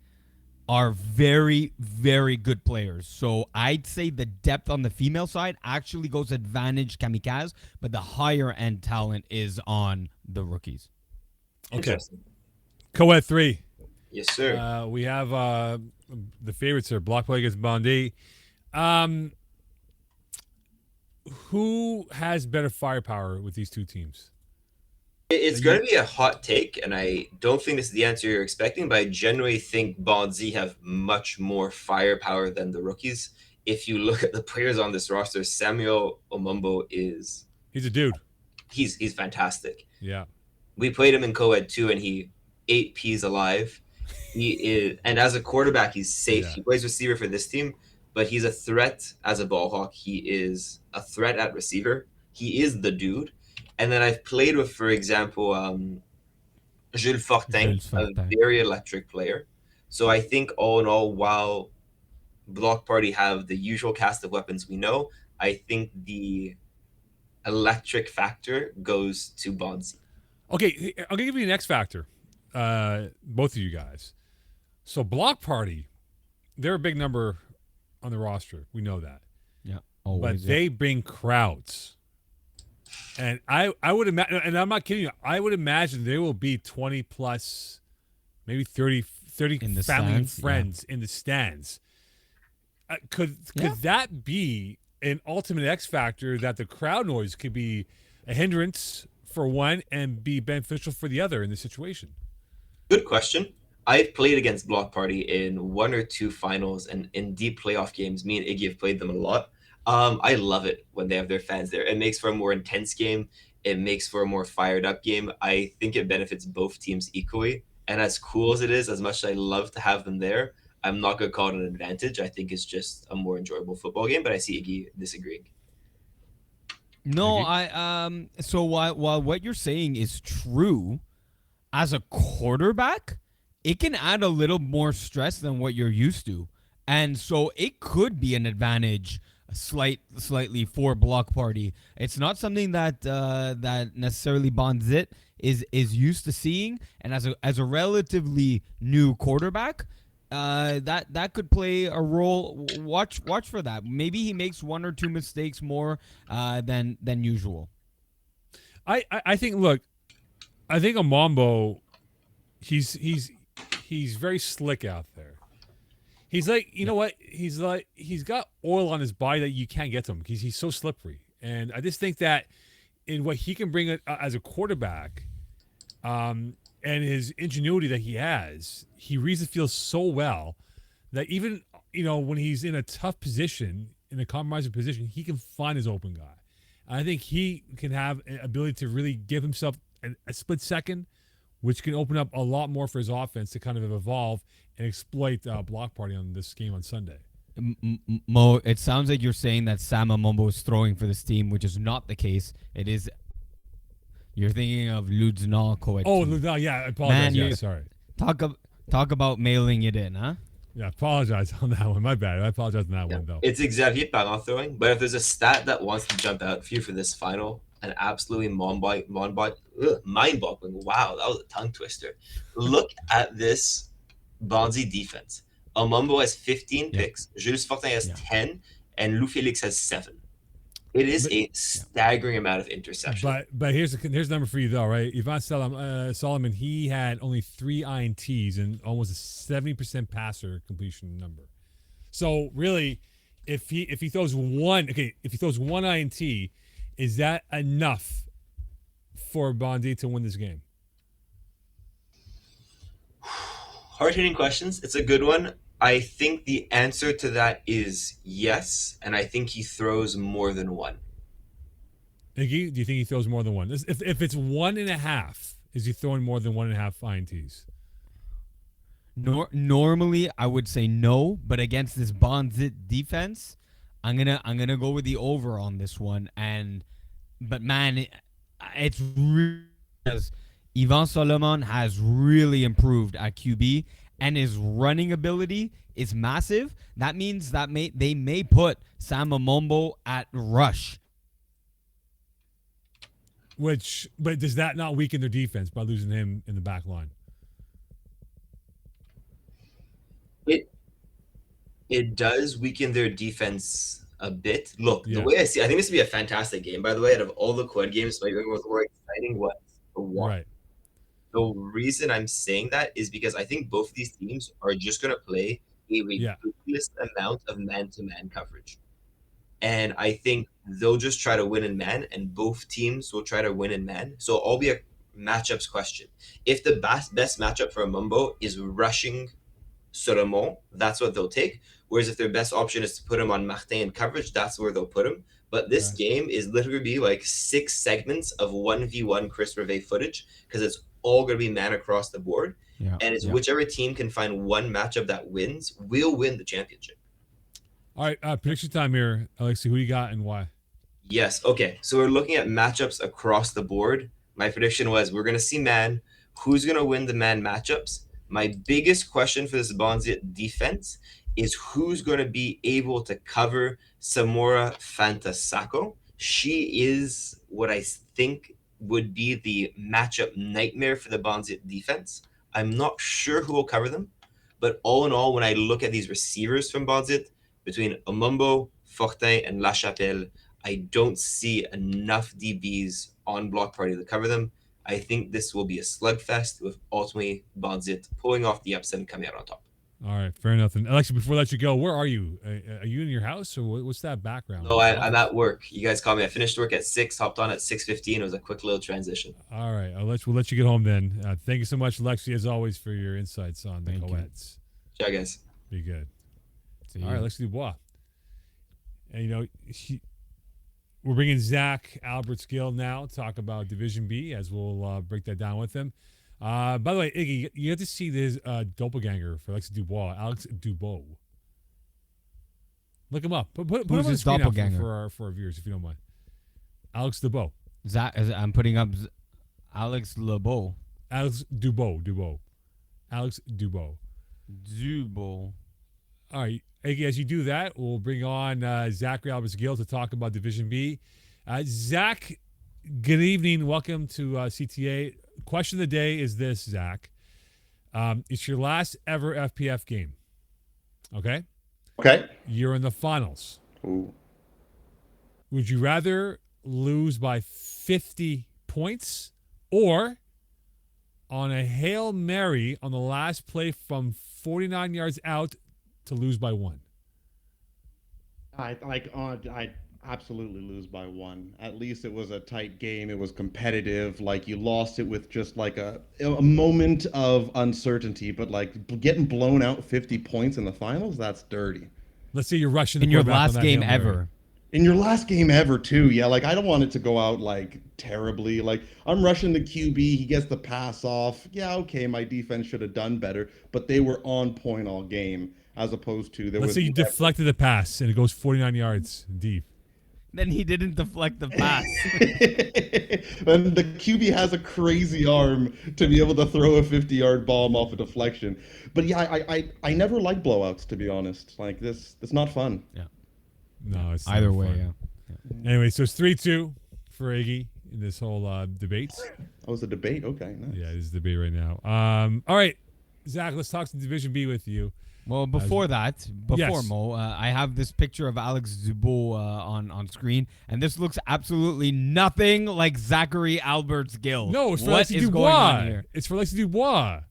are very, very good players. So I'd say the depth on the female side actually goes advantage Kamikaze, but the higher end talent is on the rookies. Okay. Interesting. Co-ed 3. Yes, sir. We have the favorites here. Block play against Bondi. Who has better firepower with these two teams? It's going to be a hot take, and I don't think this is the answer you're expecting, but I generally think Bonzi have much more firepower than the rookies. If you look at the players on this roster, Samuel Omumbo He's a dude. he's fantastic. Yeah. We played him in co-ed too, and he ate peas alive. He is, and as a quarterback, he's safe. Yeah. He plays receiver for this team, but he's a threat as a ball hawk. He is a threat at receiver. He is the dude. And then I've played with, for example, Jules Fortin, a very electric player. So I think all in all, while Block Party have the usual cast of weapons we know, I think the electric factor goes to Bonzi. Okay, I'll give you an X factor. Both of you guys. So Block Party, they're a big number on the roster. We know that. Yeah, But always. they bring crowds. And I would imagine, and I'm not kidding you, I would imagine there will be 20 plus, maybe 30 In the family and stands, friends in the stands. Could that be an ultimate X factor that the crowd noise could be a hindrance for one and be beneficial for the other in this situation? Good question. I've played against Block Party in one or two finals and in deep playoff games. Me and Iggy have played them a lot. I love it when they have their fans there. It makes for a more intense game. It makes for a more fired up game. I think it benefits both teams equally. And as cool as it is, as much as I love to have them there, I'm not going to call it an advantage. I think it's just a more enjoyable football game, but I see Iggy disagreeing. No, Iggy? So while what you're saying is true, as a quarterback, it can add a little more stress than what you're used to, and so it could be an advantage, slightly for Block Party. It's not something that that necessarily Bonzit is used to seeing, and as a relatively new quarterback, that could play a role. Watch for that. Maybe he makes one or two mistakes more than usual. I think. Look, I think Amambo, he's very slick out there. He's like, you know what? He's got oil on his body that you can't get to him because he's so slippery. And I just think that in what he can bring as a quarterback, and his ingenuity that he has, he reads the field so well that even, when he's in a tough position, in a compromising position, he can find his open guy. And I think he can have an ability to really give himself a split second, which can open up a lot more for his offense to kind of evolve and exploit Block Party on this game on Sunday. Mo, it sounds like you're saying that Sam Amombo is throwing for this team, which is not the case. It is. You're thinking of Ludzna Coet. Oh, no, yeah, I apologize. Man, sorry. Talk about mailing it in, huh? Yeah, apologize on that one. My bad. I apologize on that one, though. It's Xavier Parent throwing, but if there's a stat that wants to jump out for you for this final, an absolutely mind-boggling. Wow, that was a tongue twister. Look at this Bonzi defense. Amombo has 15 picks, Jules Fortin has 10, and Lou Felix has 7. It is But- a staggering amount of interceptions. But here's the number for you though, right? Ivan Solomon, he had only 3 INTs and almost a 70% passer completion number. So really, if he throws one INT, is that enough for Bondi to win this game? Hard hitting questions. It's a good one. I think the answer to that is yes, and I think he throws more than one. Iggy, do you think he throws more than one? If it's 1.5, is he throwing more than 1.5 INTs? Normally, I would say no, but against this Bonzit defense, I'm gonna go with the over on this one. But man, it's really because Ivan Solomon has really improved at QB, and his running ability is massive. That means that they may put Sam Amombo at rush. But does that not weaken their defense by losing him in the back line? It does weaken their defense a bit. Look, Yeah. the way I see, I think this would be a fantastic game. By the way, out of all the quad games, my most more exciting was the one. Right. The reason I'm saying that is because I think both of these teams are just going to play a ridiculous amount of man-to-man coverage. And I think they'll just try to win in man, and both teams will try to win in man. So it'll all be a matchups question. If the best matchup for a Mumbo is rushing Solomon, that's what they'll take. Whereas if their best option is to put him on Martin in coverage, that's where they'll put him. But this game is literally be like 6 segments of 1v1 Chris Reve footage because it's all going to be man across the board. Yeah, and it's whichever team can find one matchup that wins will win the championship. All right, prediction time here. Alexi, who you got and why? Yes. Okay. So we're looking at matchups across the board. My prediction was we're going to see man. Who's going to win the man matchups? My biggest question for this Bonzit defense is who's going to be able to cover Samora Fantasako. She is what I think would be the matchup nightmare for the Bonzit defense. I'm not sure who will cover them, but all in all, when I look at these receivers from Bonzit, between Amumbo, Fortin, and La Chapelle, I don't see enough DBs on block party to cover them. I think this will be a slugfest with ultimately Bonzit pulling off the upset and coming out on top. All right, fair enough. And Alexi, before I let you go, where are you? Are you in your house or what's that background? No, I'm at work. You guys called me. I finished work at 6, hopped on at 6:15. It was a quick little transition. All right, we'll let you get home then. Thank you so much, Alexi, as always, for your insights on the co-eds. Ciao, guys. Be good. All right, Alexi Dubois. And we're bringing Zach Albert's Gill now to talk about Division B, as we'll break that down with him. By the way, Iggy, you have to see this doppelganger for Alexi Dubois, Alex Dubois. Look him up. Put him on the screen now for our viewers, if you don't mind. Alex Dubois. Zach, I'm putting up Alex LeBeau. Alex Dubois. Alex Dubois. Dubois. All right, Iggy, as you do that, we'll bring on Zachary Alberts Gill to talk about Division B. Zach, good evening. Welcome to CTA. Question of the day is this, Zach. It's your last ever FPF game. Okay? Okay. You're in the finals. Ooh. Would you rather lose by 50 points or on a Hail Mary on the last play from 49 yards out to lose by 1? I absolutely lose by 1. At least it was a tight game. It was competitive. Like, you lost it with just like a moment of uncertainty, but like getting blown out 50 points in the finals, that's dirty. Let's say you're rushing the in your quarterback on last that game Hail Mary. ever. In your last game ever, too. Yeah, like, I don't want it to go out like terribly. Like, I'm rushing the QB. He gets the pass off. Yeah, okay, my defense should have done better, but they were on point all game, as opposed to Let's say you deflected the pass and it goes 49 yards deep. Then he didn't deflect the pass. And the QB has a crazy arm to be able to throw a 50-yard bomb off a deflection. But yeah, I never like blowouts, to be honest. Like, it's not fun. Yeah. No, it's Either not way, fun. yeah. Anyway, so it's 3-2 for Iggy in this whole debate. Oh, it's a debate? Okay, nice. Yeah, this is a debate right now. All right, Zach, let's talk some Division B with you. Well, before Yes. Mo, I have this picture of Alex Dubois on screen, and this looks absolutely nothing like Zachary Albert's Gill. No, it's for What Alexi is Dubois. going on here? It's for Alexi Dubois.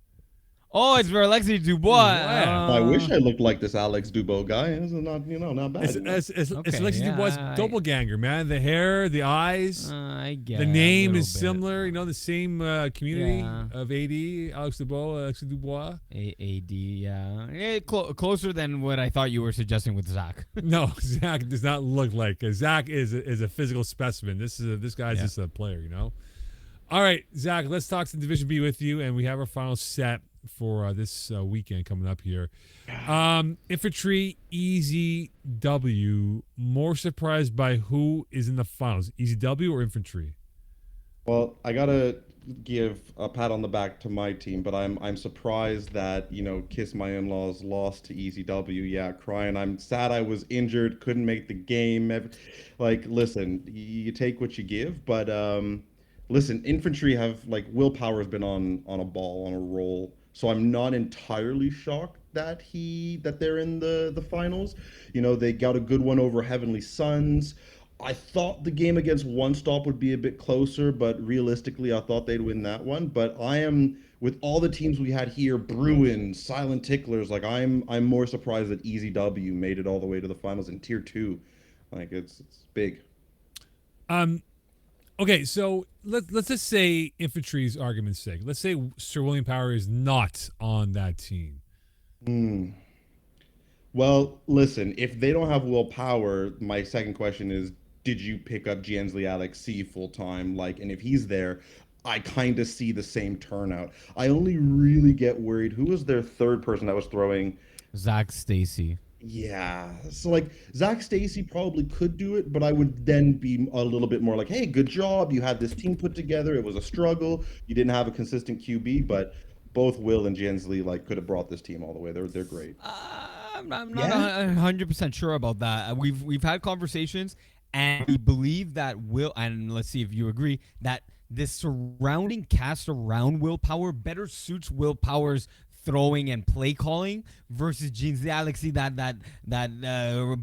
Oh, it's for Alexi Dubois. Wow. I wish I looked like this Alex Dubois guy. This is not, not bad. It's Okay, Alexi yeah, Dubois' doppelganger, man. The hair, the eyes, I get the it, a name little is bit. similar. The same community Yeah. of AD, Alex Dubois, Alexi Dubois. AD, yeah. Closer than what I thought you were suggesting with Zach. No, Zach does not look like. Zach is a physical specimen. This guy's Yeah. just a player, All right, Zach, let's talk some Division B with you, and we have our final set for this weekend coming up here. Infantry Easy W. More surprised by who is in the finals, Easy W or Infantry? Well, I gotta give a pat on the back to my team, but I'm surprised that Kiss My In-Laws lost to Easy W. Yeah, crying. I'm sad I was injured, couldn't make the game. Listen, you take what you give, but listen, Infantry have Willpower has been on a ball, on a roll. So I'm not entirely shocked that they're in the finals. They got a good one over Heavenly Suns. I thought the game against One Stop would be a bit closer, but realistically, I thought they'd win that one. But I am, with all the teams we had here, Bruins, Silent Ticklers, I'm more surprised that Easy W made it all the way to the finals in Tier 2. It's big. Okay, so let's just say Infantry's argument's sake. Let's say Sir William Power is not on that team. Well, listen, if they don't have willpower, my second question is, did you pick up Giansley Alex C full time? And if he's there, I kind of see the same turnout. I only really get worried. Who was their third person that was throwing? Zach Stacy. Yeah. So Zach Stacy probably could do it, but I would then be a little bit more hey, good job. You had this team put together. It was a struggle. You didn't have a consistent QB, but both Will and Giansley could have brought this team all the way. They're great. I'm not 100% sure about that. We've had conversations, and we believe that Will, and let's see if you agree, that this surrounding cast around Willpower better suits Willpower's throwing and play calling versus Jeans Alexi, that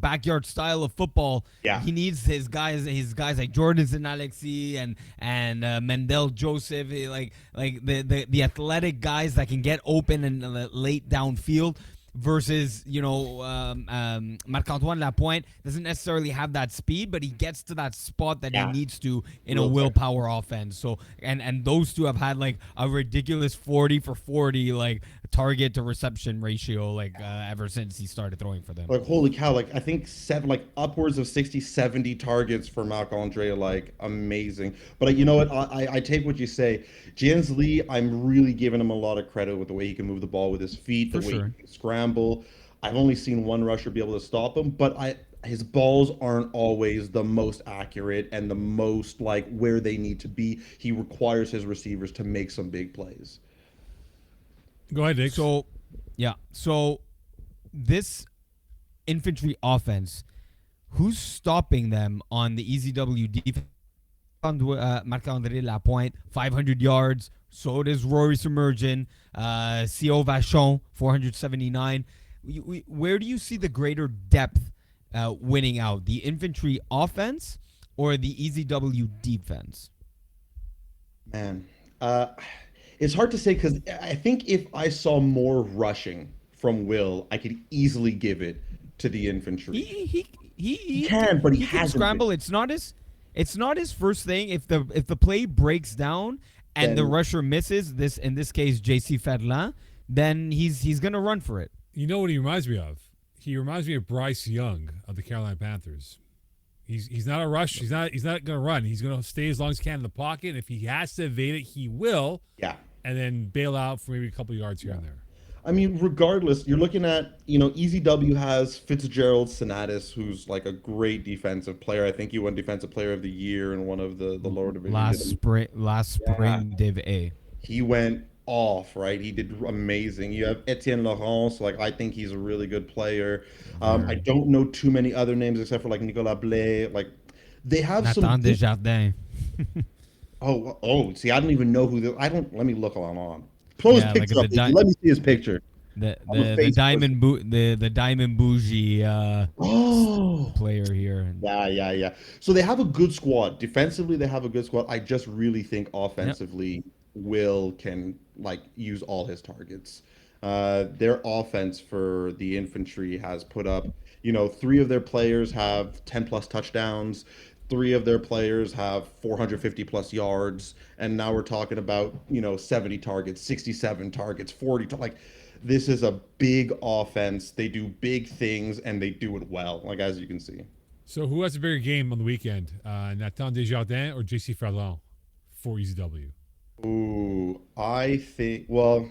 backyard style of football. Yeah. He needs his guys like Jordanson Alexi and Mendel Joseph, the athletic guys that can get open and late downfield. Versus, Marc-Antoine Lapointe doesn't necessarily have that speed, but he gets to that spot that he needs to in a willpower offense. So, and those two have had a ridiculous 40 for 40 target to reception ratio ever since he started throwing for them. Holy cow! I think upwards of 60, 70 targets for Marc-Andre. Amazing. But you know what? I take what you say. Giansley, I'm really giving him a lot of credit with the way he can move the ball with his feet, the way he can scramble. I've only seen one rusher be able to stop him, but his balls aren't always the most accurate and the most where they need to be. He requires his receivers to make some big plays. Go ahead, Nick. So this Infantry offense, who's stopping them on the Easy W defense? Marc-André Lapointe, 500 yards. So does Rory Submergin. C.O. Vachon, 479. Where do you see the greater depth winning out? The Infantry offense or the Easy W defense? Man, it's hard to say because I think if I saw more rushing from Will, I could easily give it to the Infantry. He can, but he can hasn't scramble. been. It's not his first thing. If the play breaks down and Then- the rusher misses, in this case JC Ferland, then he's gonna run for it. You know what he reminds me of? He reminds me of Bryce Young of the Carolina Panthers. He's not a rush. He's not going to run. He's going to stay as long as he can in the pocket. And if he has to evade it, he will. Yeah. And then bail out for maybe a couple yards here and there. I mean, regardless, you're looking at, Easy W has Fitzgerald Sinatus, who's a great defensive player. I think he won Defensive Player of the Year in one of the lower divisions. Last spring Div A. He went off, right? He did amazing. You have Etienne Laurence, I think he's a really good player. I don't know too many other names except for Nicolas Blais. They have Nathan some. Desjardins. Oh, see, I don't even know who. Let me look on. Pull his Yeah, like picture up, the Iggy. Let me see his picture. the I'm a the face diamond the diamond bougie Oh, player here. yeah. So they have a good squad. Defensively, they have a good squad. I just really think Yep. offensively, Will can like use all his targets. Their offense for the infantry has put up, three of their players have 10 plus touchdowns. Three of their players have 450 plus yards. And now we're talking about, 70 targets, 67 targets, 40. Like, this is a big offense. They do big things and they do it well, like as you can see. So who has a bigger game on the weekend? Nathan Desjardins or JC Fallon for ECW? Ooh, I think, well,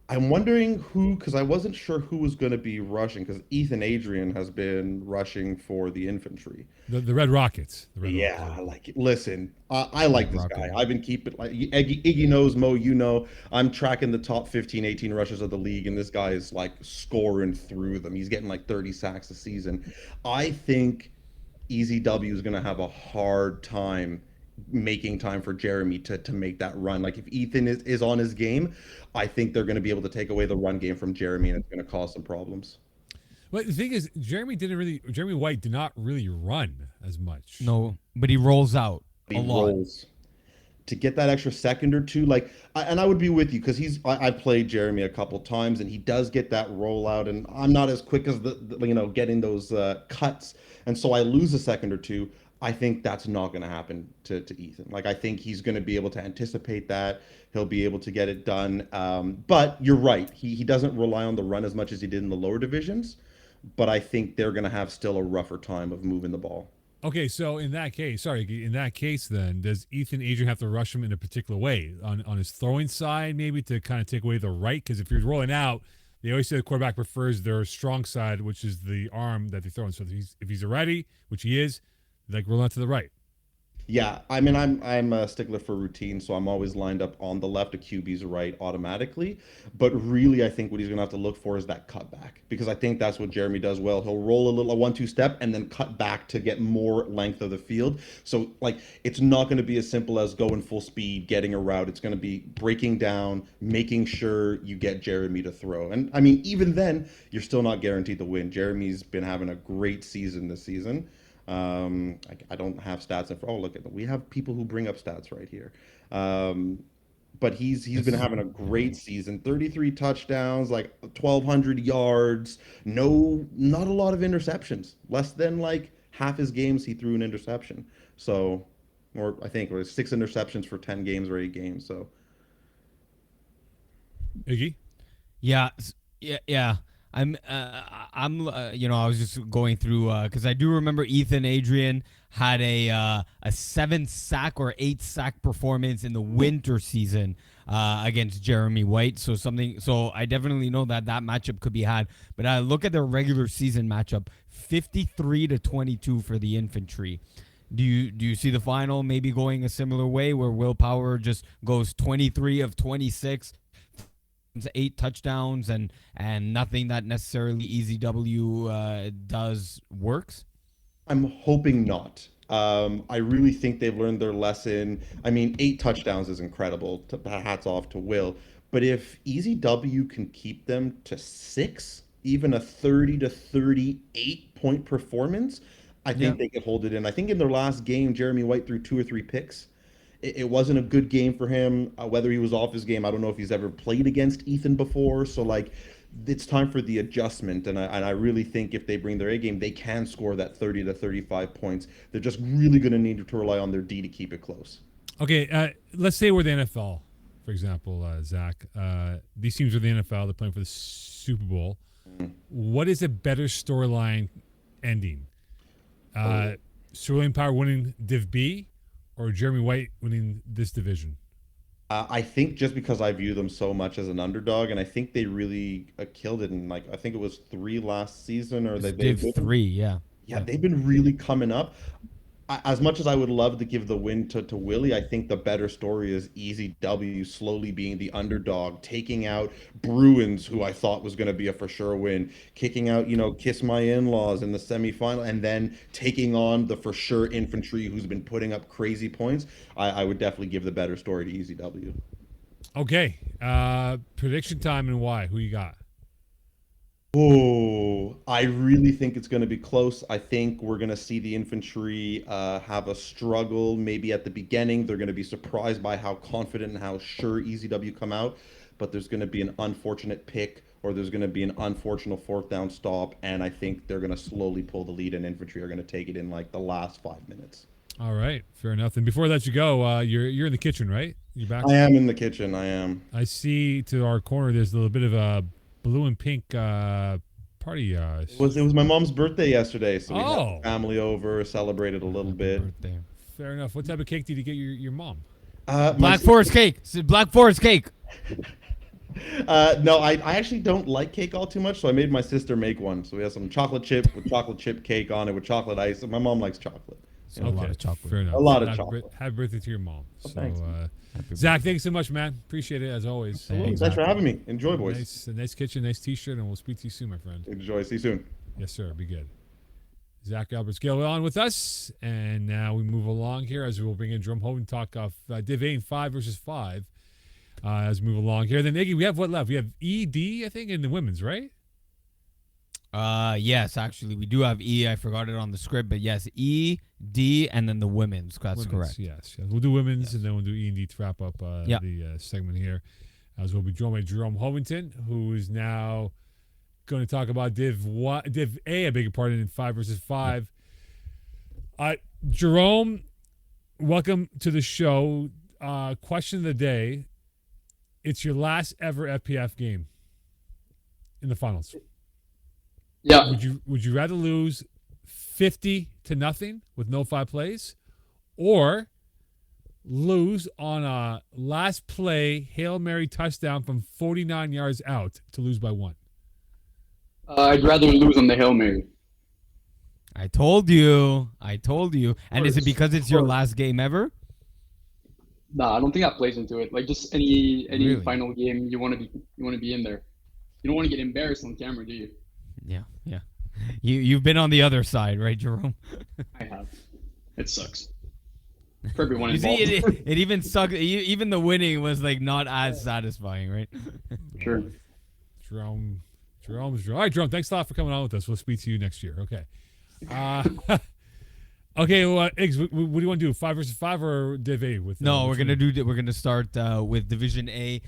I'm wondering who, because I wasn't sure who was going to be rushing, because Ethan Adrian has been rushing for the infantry. The Red Rockets. The Red Rockets. Yeah, like, listen, I like Red this Rocket. guy. I've been keeping, like, Iggy knows, Mo, I'm tracking the top 15, 18 rushers of the league, and this guy is, like, scoring through them. He's getting, like, 30 sacks a season. I think Easy W is going to have a hard time making time for Jeremy to make that run. Like if Ethan is on his game, I think they're going to be able to take away the run game from Jeremy, and it's going to cause some problems. But the thing is, Jeremy White did not really run as much. No, but he rolls out He a lot. rolls to get that extra second or two. Like, and I would be with you because I've played Jeremy a couple times, and he does get that rollout, and I'm not as quick as getting those cuts, and so I lose a second or two. I think that's not going to happen to Ethan. Like, I think he's going to be able to anticipate that. He'll be able to get it done. But you're right. He doesn't rely on the run as much as he did in the lower divisions. But I think they're going to have still a rougher time of moving the ball. Okay, so in that case, then does Ethan Adrian have to rush him in a particular way on his throwing side, maybe to kind of take away the right? Because if you're rolling out, they always say the quarterback prefers their strong side, which is the arm that they throw in. So if he's a righty, which he is, like roll out to the right. Yeah, I mean, I'm a stickler for routine, so I'm always lined up on the left, a QB's right automatically. But really, I think what he's gonna have to look for is that cutback, because I think that's what Jeremy does well. He'll roll a 1-2 step and then cut back to get more length of the field. So like, it's not going to be as simple as going full speed, getting a route. It's going to be breaking down, making sure you get Jeremy to throw. And I mean, even then, you're still not guaranteed to win. Jeremy's been having a great season this season. I don't have stats in. Oh, look at that. We have people who bring up stats right here. But he's been having a great season. 33 touchdowns, like 1,200 yards. No, not a lot of interceptions. Less than like half his games he threw an interception. So, or I think it was 6 interceptions for 10 games or 8 games. So Iggy? Yeah, yeah. I was just going through because I do remember Ethan Adrian had a 7 sack or 8 sack performance in the winter season against Jeremy White. So I definitely know that matchup could be had. But I look at their regular season matchup, 53-22 for the infantry. Do you see the final maybe going a similar way where Will Power just goes 23 of 26? 8 touchdowns and nothing that necessarily Easy W does works? I'm hoping not. I really think they've learned their lesson. I mean, 8 touchdowns is incredible. Hats off to Will. But if Easy W can keep them to 6, even a 30 to 38 point performance, I think they could hold it in. I think in their last game, Jeremy White threw 2 or 3 picks. It wasn't a good game for him. Whether he was off his game, I don't know if he's ever played against Ethan before. So like, it's time for the adjustment, and I really think if they bring their A game, they can score that 30 to 35 points. They're just really going to need to rely on their D to keep it close. Okay, let's say we're the NFL, for example, Zach. These teams are the NFL. They're playing for the Super Bowl. What is a better storyline ending? Sterling Power winning Div B, or Jeremy White winning this division? I think just because I view them so much as an underdog, and I think they really killed it in, like, I think it was 3 last season, or they've Div been, 3, yeah. they've been really coming up. As much as I would love to give the win to Willie, I think the better story is Easy W slowly being the underdog, taking out Bruins, who I thought was going to be a for sure win, kicking out, Kiss My In-Laws in the semifinal, and then taking on the for sure infantry who's been putting up crazy points. I would definitely give the better story to Easy W. Okay. Prediction time and why? Who you got? Oh, I really think it's going to be close. I think we're going to see the infantry have a struggle maybe at the beginning. They're going to be surprised by how confident and how sure EZW come out, but there's going to be an unfortunate pick or there's going to be an unfortunate fourth down stop, and I think they're going to slowly pull the lead and infantry are going to take it in like the last 5 minutes. All right, fair enough. And before I let you go, you're in the kitchen, right? You back? I am in the kitchen. I am. I see to our corner. There's a little bit of a blue and pink party. It was my mom's birthday yesterday, so we had Oh. the family over, celebrated a little bit. Birthday. Fair enough. What type of cake did you get your mom? My Black Forest cake. Black Forest cake. No, I actually don't like cake all too much, so I made my sister make one. So we have some chocolate chip with chocolate chip cake on it with chocolate ice. And my mom likes chocolate. So a lot of chocolate. Fair enough. A lot of Happy chocolate. Happy birthday to your mom. Oh, So, thanks. Zach, thanks so much, man. Appreciate it as always. Thanks. Thanks for having me. Enjoy, boys. Nice kitchen, nice T-shirt, and we'll speak to you soon, my friend. Enjoy. See you soon. Yes, sir. Be good. Zach Albert's Gill on with us, and now we move along here as we'll bring in Jerome Hogan talk of Div 8 5 versus 5 as we move along here. Then Iggy, we have what left? We have ED, I think, in the women's, right? Yes, actually, we do have E. I forgot it on the script, but yes, E, D, and then the women's. That's Women's, correct. Yes. We'll do women's, Yes. and then we'll do E and D to wrap up the segment here. As we'll be joined by Jerome Hovington, who is now going to talk about Div A, I beg your pardon, in 5 versus 5. Jerome, welcome to the show. Question of the day. It's your last ever FPF game in the finals. Yeah. Would you rather lose 50-0 with no 5 plays, or lose on a last play Hail Mary touchdown from 49 yards out to lose by 1? I'd rather lose on the Hail Mary. I told you. And is it because it's your last game ever? Nah, I don't think that plays into it. Like just any Really? final game, you want to be in there. You don't want to get embarrassed on camera, do you? Yeah. You've been on the other side, right, Jerome? I have. It sucks for everyone You involved. see, it even sucked. Even the winning was like not as satisfying, right? Sure. Jerome. All right, Jerome, thanks a lot for coming on with us. We'll speak to you next year. Okay. Okay, well, Iggs, what do you want to do? 5 versus 5 or Div A? No, we're gonna start with Division A.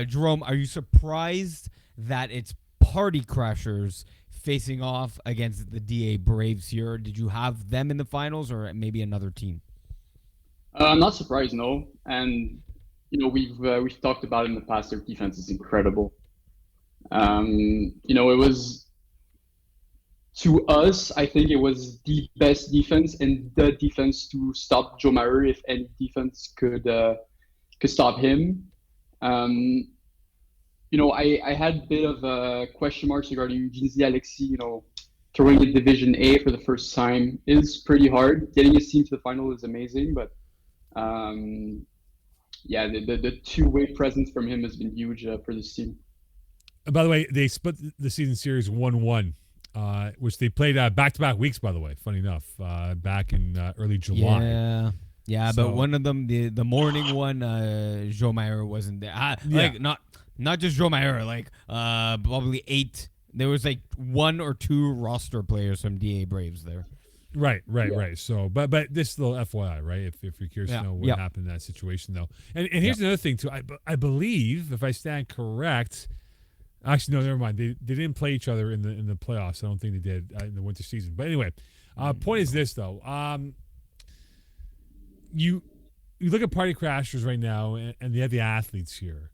Jerome, are you surprised that it's Party Crashers facing off against the DA Braves here? Did you have them in the finals or maybe another team? I'm not surprised, no. And we've talked about it in the past. Their defense is incredible. It was, to us, I think it was the best defense and the defense to stop Joe Maher if any defense could stop him. I had a bit of question marks regarding Ginzy Alexis. Throwing in Division A for the first time is pretty hard. Getting his team to the final is amazing, but the two-way presence from him has been huge for this team. By the way, they split the season series 1-1, which they played back-to-back weeks, by the way, funny enough, back in early July. Yeah, So- but one of them, the morning one, Joe Maher wasn't there. Like not just Joe Maher, like probably 8. There was like 1 or 2 roster players from DA Braves there. Right. So, but this little FYI, right? If you're curious to know what happened in that situation, though, and here's another thing too. I believe, if I stand correct, actually no, never mind. They didn't play each other in the playoffs. I don't think they did in the winter season. But anyway, point is this though. You look at Party Crashers right now, and they have the athletes here.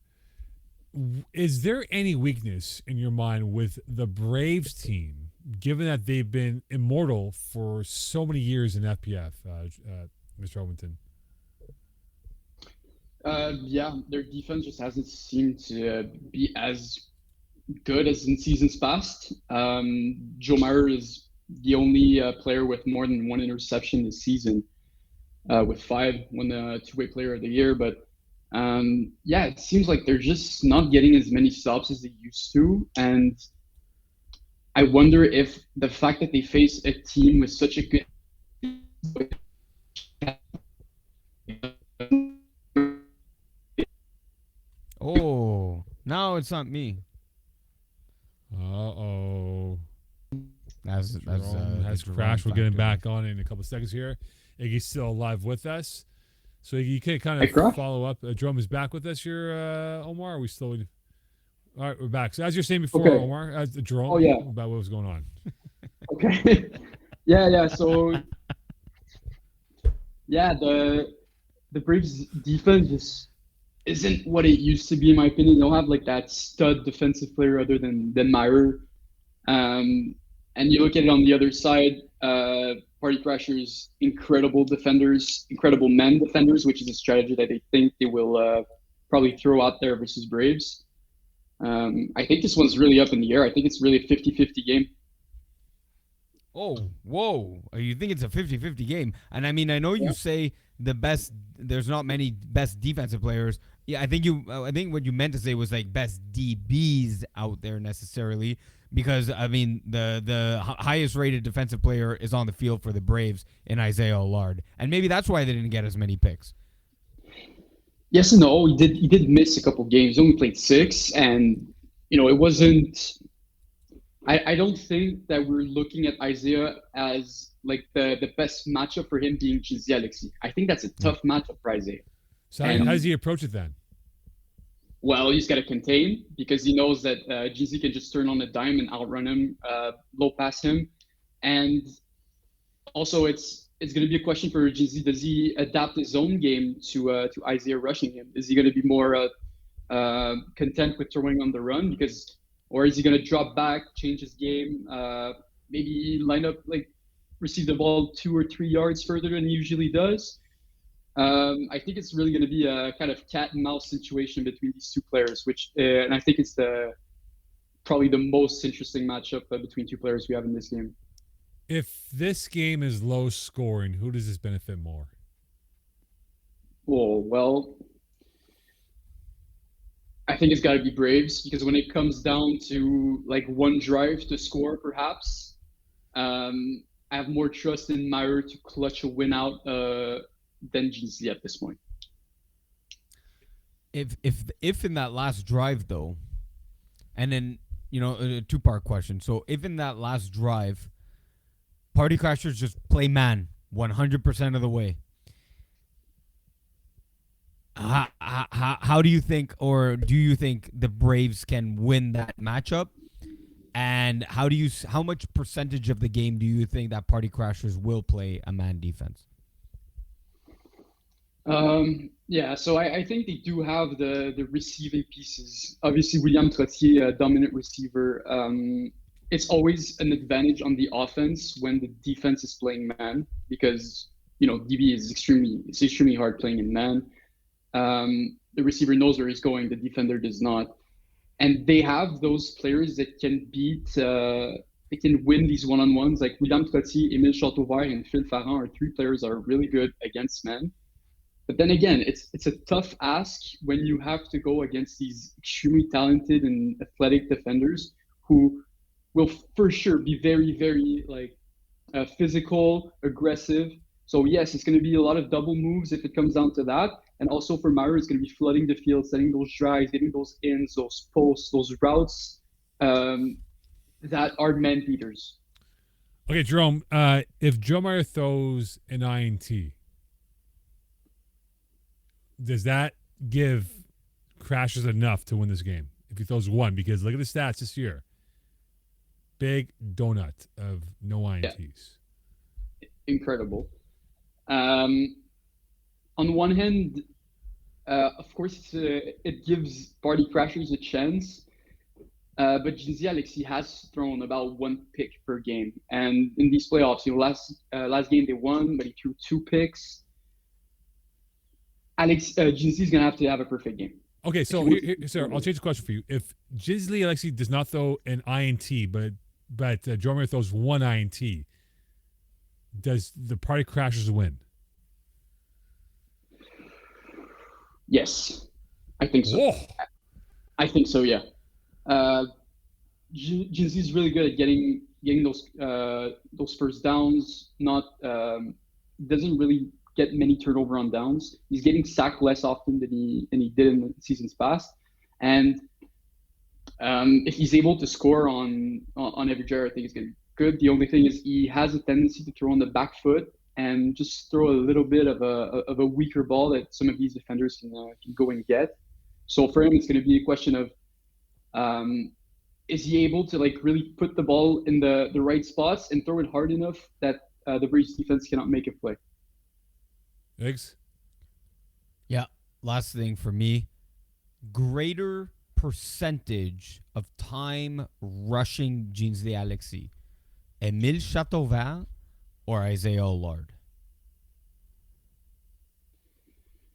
Is there any weakness in your mind with the Braves team, given that they've been immortal for so many years in FPF, Mr. Ovington? Their defense just hasn't seemed to be as good as in seasons past. Joe Maher is the only player with more than 1 interception this season, with 5, won the two-way player of the year. But it seems like they're just not getting as many stops as they used to. And I wonder if the fact that they face a team with such a good No, it's not me. Uh-oh. That's Jerome has the Jerome crashed. We'll get him factor. back on in a couple seconds here. Iggy's still alive with us. So Iggy, you can kind I of crashed? follow up. Jerome is back with us here, Omar. Are we still... All right, we're back. So as you're saying before, Okay. Omar, Jerome, Oh, yeah. about what was going on. Okay. yeah. So yeah, the Braves defense just isn't what it used to be, in my opinion. They don't have like that stud defensive player other than Meyer. And you look at it on the other side, Party Crashers, incredible defenders, incredible men defenders, which is a strategy that they think they will probably throw out there versus Braves. I think this one's really up in the air. I think it's really a 50-50 game. Oh, whoa. You think it's a 50-50 game. And I mean, I know you say the best, there's not many best defensive players. Yeah, I think what you meant to say was like best DBs out there necessarily, because I mean the highest rated defensive player is on the field for the Braves in Isaiah Allard. And maybe that's why they didn't get as many picks. Yes and no. He did miss a couple games. He only played 6, and it wasn't. I don't think that we're looking at Isaiah as like the best matchup for him being Ginzy Alexis. I think that's a tough matchup for Isaiah. So how does he approach it then? Well, he's got to contain because he knows that Ginzy can just turn on a dime and outrun him, low pass him, and also it's going to be a question for Ginzy. Does he adapt his own game to Isaiah rushing him? Is he going to be more content with throwing on the run or is he going to drop back, change his game, maybe line up, like receive the ball 2 or 3 yards further than he usually does? I think it's really going to be a kind of cat and mouse situation between these two players, and I think it's probably the most interesting matchup between two players we have in this game. If this game is low scoring, who does this benefit more? Oh, well, I think it's got to be Braves because when it comes down to like one drive to score, perhaps, I have more trust in Meyer to clutch a win out than Ginzy at this point. If in that last drive though, and then a 2-part question. So if in that last drive, Party Crashers just play man 100% of the way. How do you think, or do you think the Braves can win that matchup? And how much percentage of the game do you think that Party Crashers will play a man defense? Yeah, so I think they do have the receiving pieces. Obviously, William Trottier, a dominant receiver. It's always an advantage on the offense when the defense is playing man because DB is extremely hard playing in man. The receiver knows where he's going, the defender does not. And they have those players that can they can win these one-on-ones. Like William Trottier, Émile Chateauvert, and Phil Farran are 3 players that are really good against men. But then again, it's a tough ask when you have to go against these extremely talented and athletic defenders who will for sure be very, very physical, aggressive. So yes, it's going to be a lot of double moves if it comes down to that. And also for Meyer, it's going to be flooding the field, setting those drives, getting those ins, those posts, those routes that are man beaters. Okay, Jerome, if Joe Meyer throws an INT, does that give Crashers enough to win this game? If he throws one, because look at the stats this year. Big donut of no INTs. Yeah. Incredible. On one hand, of course, it gives Party Crashers a chance, but Ginzy Alexis has thrown about 1 pick per game, and in these playoffs, last game they won, but he threw 2 picks. Ginzy is gonna have to have a perfect game. Okay, so sir, I'll change the question for you. If Ginzy Alexis does not throw an INT, but Joe Meyer throws 1 INT, does the Party Crashers win? Yes, I think so. Whoa. I think so. Yeah. Ginzy is really good at getting those first downs. Doesn't really get many turnover on downs. He's getting sacked less often than he did in the seasons past. And If he's able to score on every jar, I think it's gonna be good. The only thing is he has a tendency to throw on the back foot and just throw a little bit of a weaker ball that some of these defenders can go and get. So for him, it's going to be a question of is he able to like really put the ball in the right spots and throw it hard enough that the Braves defense cannot make a play. Eggs? Yeah. Last thing for me, greater percentage of time rushing Jeans de Alexis, Emile Chateauvert or Isaiah Allard?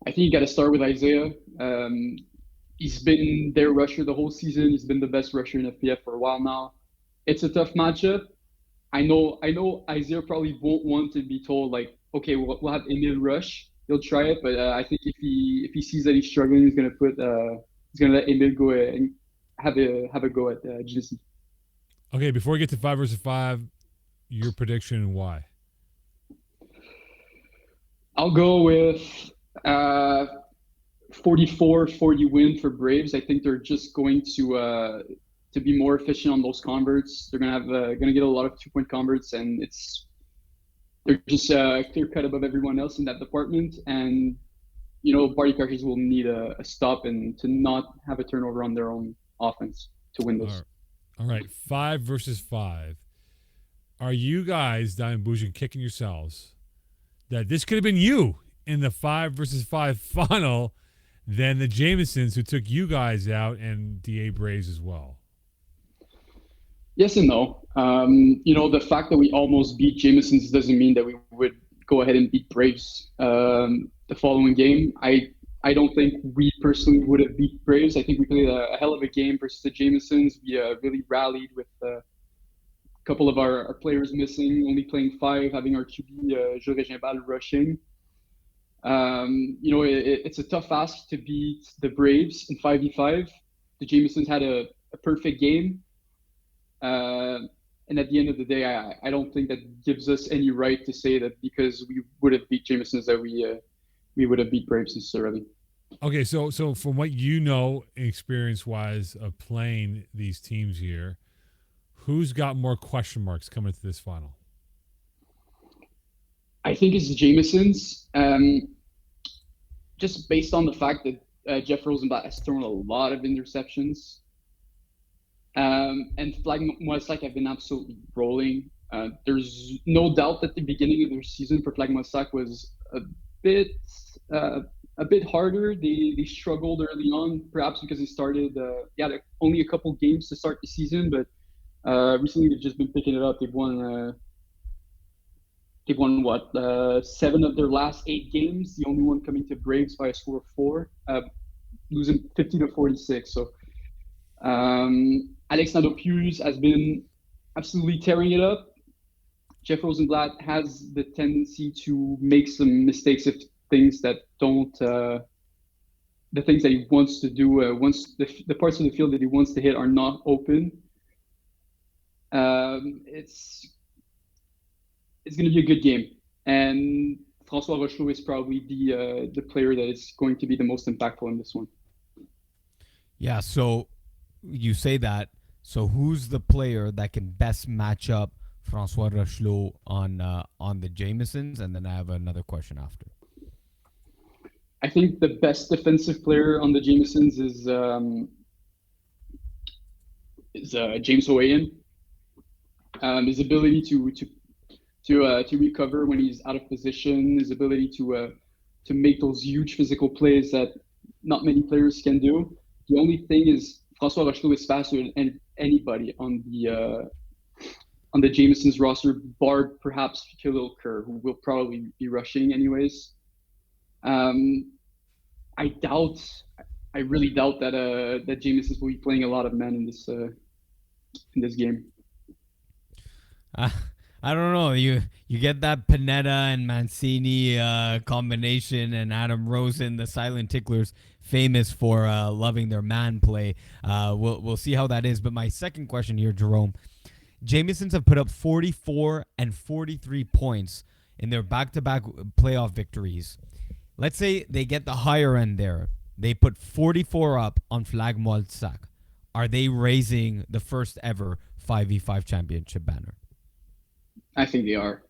I think you got to start with Isaiah. He's been their rusher the whole season. He's been the best rusher in FPF for a while now. It's a tough matchup. I know Isaiah probably won't want to be told like, okay, we'll have Emile rush. He'll try it, but I think if he sees that he's struggling, he's gonna let Emile go and have a go at GC. Okay, before we get to 5 versus 5, your prediction and why? I'll go with 44-40 win for Braves. I think they're just going to be more efficient on those converts. They're gonna get a lot of 2-point converts, and they're just clear cut above everyone else in that department. And Barty Carcass will need a stop and to not have a turnover on their own offense to win this. All right, 5 versus 5. Are you guys, Diamond Bougie, kicking yourselves that this could have been you in the 5 versus 5 final than the Jamesons who took you guys out and DA Braves as well? Yes and no. The fact that we almost beat Jamesons doesn't mean that we would go ahead and beat Braves the following game. I don't think we personally would have beat Braves. I think we played a hell of a game versus the Jamesons. We really rallied with a couple of our players missing, only playing 5, having our QB, Jorge Gimbal, rushing. It's a tough ask to beat the Braves in 5v5. The Jamesons had a perfect game. And at the end of the day, I don't think that gives us any right to say that because we would have beat Jamesons that we would have beat Braves necessarily. Okay, so from what you know, experience-wise of playing these teams here, who's got more question marks coming to this final? I think it's the Jamesons. Just based on the fact that Jeff Rosenblatt has thrown a lot of interceptions. And Flag Moissac have been absolutely rolling. There's no doubt that the beginning of their season for Flag Moissac was a bit harder. They struggled early on, perhaps because they started only a couple games to start the season, but recently they've just been picking it up. They've won what 7 of their last 8 games. The only one coming to Braves by a score of 4, losing 50-46. So Alex Nadeau-Pius has been absolutely tearing it up. Jeff Rosenblatt has the tendency to make some mistakes if things that don't the things that he wants to do once the parts of the field that he wants to hit are not open. It's going to be a good game, and François Rochelot is probably the player that is going to be the most impactful in this one. Yeah, so you say that. So who's the player that can best match up François Rochelot on the Jamesons? And then I have another question after. I think the best defensive player on the Jamesons is James Owain. His ability to recover when he's out of position, his ability to make those huge physical plays that not many players can do. The only thing is François Rochelot is faster than anybody on the Jamesons roster, bar perhaps Khalil Kerr, who will probably be rushing anyways. I really doubt that Jamesons will be playing a lot of men in this game. I don't know. You get that Panetta and Mancini combination, and Adam Rosen, the silent ticklers, famous for loving their man play. We'll see how that is. But my second question here, Jerome, Jamesons have put up 44 and 43 points in their back-to-back playoff victories. Let's say they get the higher end there. They put 44 up on Flag Moissac. are they raising the first ever 5v5 championship banner? I think they are.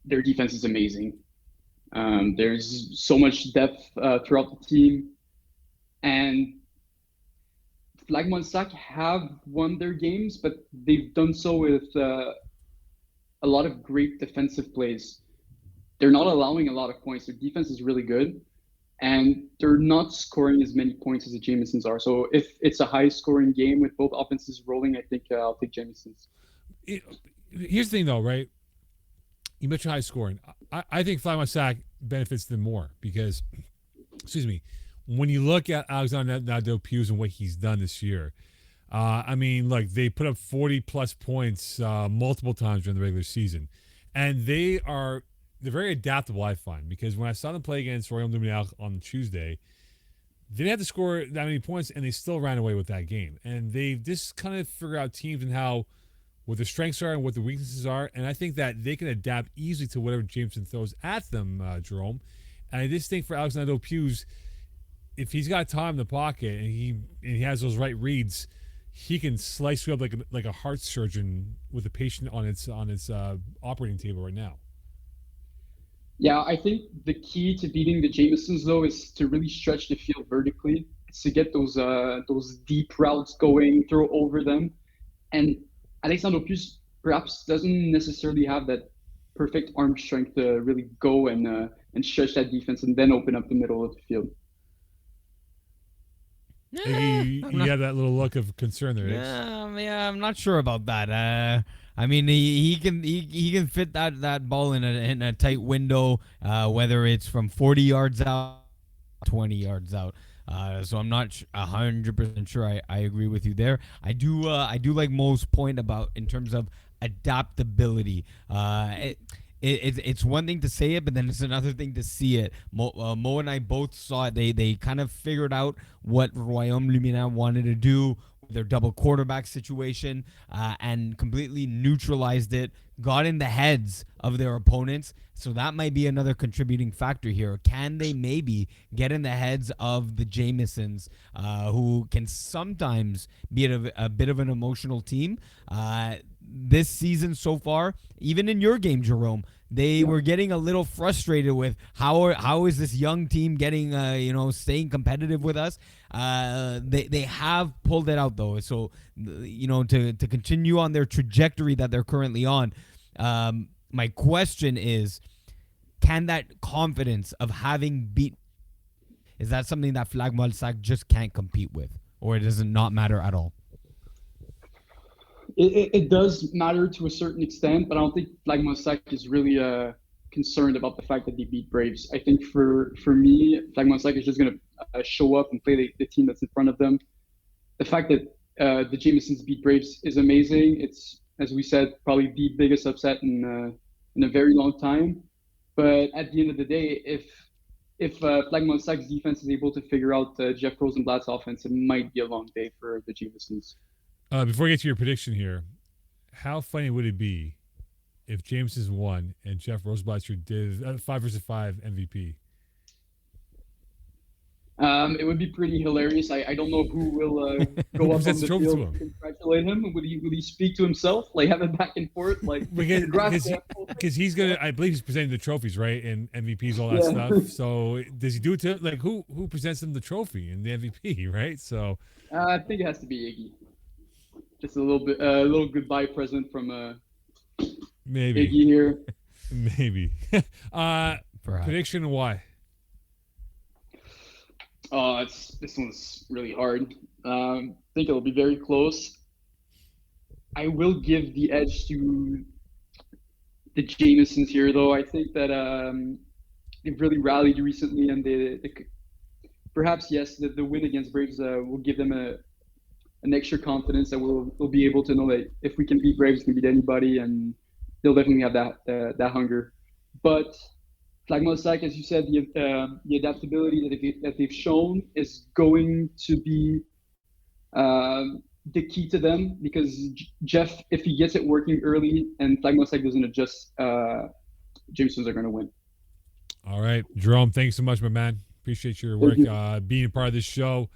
Their defense is amazing. There's so much depth throughout the team, and Flagmon Sac have won their games, but they've done so with a lot of great defensive plays. They're not allowing a lot of points. Their defense is really good, and they're not scoring as many points as the Jamesons are. So if it's a high-scoring game with both offenses rolling, I think I'll take Jamesons. Here's the thing, though, right? You mentioned high scoring. I think Flagmon Sac benefits them more because, excuse me, when you look at Alexander Nadeau-Hughes and what he's done this year, I mean, like they put up 40-plus points multiple times during the regular season, and they're very adaptable, I find, because when I saw them play against Royal Luminaire on Tuesday, they didn't have to score that many points, and they still ran away with that game. And they just kind of figure out teams and what their strengths are and what their weaknesses are, and I think that they can adapt easily to whatever Jameson throws at them, Jerome. And I just think for Alexander Nadeau-Hughes, if he's got time in the pocket and he has those right reads, he can slice you up like a heart surgeon with a patient on its operating table right now. Yeah, I think the key to beating the Jamesons though is to really stretch the field vertically. It's to get those deep routes going, throw over them, and Alexandre Opus perhaps doesn't necessarily have that perfect arm strength to really go and stretch that defense and then open up the middle of the field. You have that little look of concern there. Yeah, I'm not sure about that. I mean, he can fit that ball in a tight window, whether it's from 40 yards out, 20 yards out. So I'm not 100% sure. I agree with you there. I do like Mo's point about in terms of adaptability. It's one thing to say it, but then it's another thing to see it. Mo and I both saw it. They kind of figured out what Royaume Luminaire wanted to do with their double quarterback situation, and completely neutralized it, got in the heads of their opponents. So that might be another contributing factor here. Can they maybe get in the heads of the Jamesons, who can sometimes be a bit of an emotional team? This season so far, even in your game, Jerome, they were getting a little frustrated with how is this young team getting staying competitive with us. They have pulled it out though, so to continue on their trajectory that they're currently on. My question is, can that confidence of having is that something that Flagmon Sac just can't compete with, or does it not matter at all? It does matter to a certain extent, but I don't think Flagmon Sac is really concerned about the fact that they beat Braves. I think for me, Flagmon Sac is just going to show up and play the team that's in front of them. The fact that the Jamesons beat Braves is amazing. It's, as we said, probably the biggest upset in a very long time. But at the end of the day, if Flagmon Sac's defense is able to figure out Jeff Rosenblatt's offense, it might be a long day for the Jamesons. Before we get to your prediction here, how funny would it be if Jamesons won and Jeff Rosenblatt did 5 versus 5 MVP? It would be pretty hilarious. I don't know who will go up on the field and congratulate him. Would he speak to himself, like have it back and forth, like because he's gonna? I believe he's presenting the trophies, right, and MVPs, all that stuff. So does he do it to like who presents him the trophy and the MVP, right? So I think it has to be Iggy. Just a little goodbye present from maybe Iggy here. Maybe. Prediction why? Oh, this one's really hard. I think it'll be very close. I will give the edge to the Jamesons here, though. I think that they've really rallied recently, and they perhaps the win against Braves will give them an extra confidence that we'll be able to know that if we can beat Braves, we can beat anybody, and they'll definitely have that hunger. But Flagmon Sac, as you said, the adaptability that they've shown is going to be the key to them, because Jeff, if he gets it working early and Flagmon Sac doesn't adjust, Jamesons are going to win. All right, Jerome, thanks so much, my man. Appreciate your work, being a part of this show.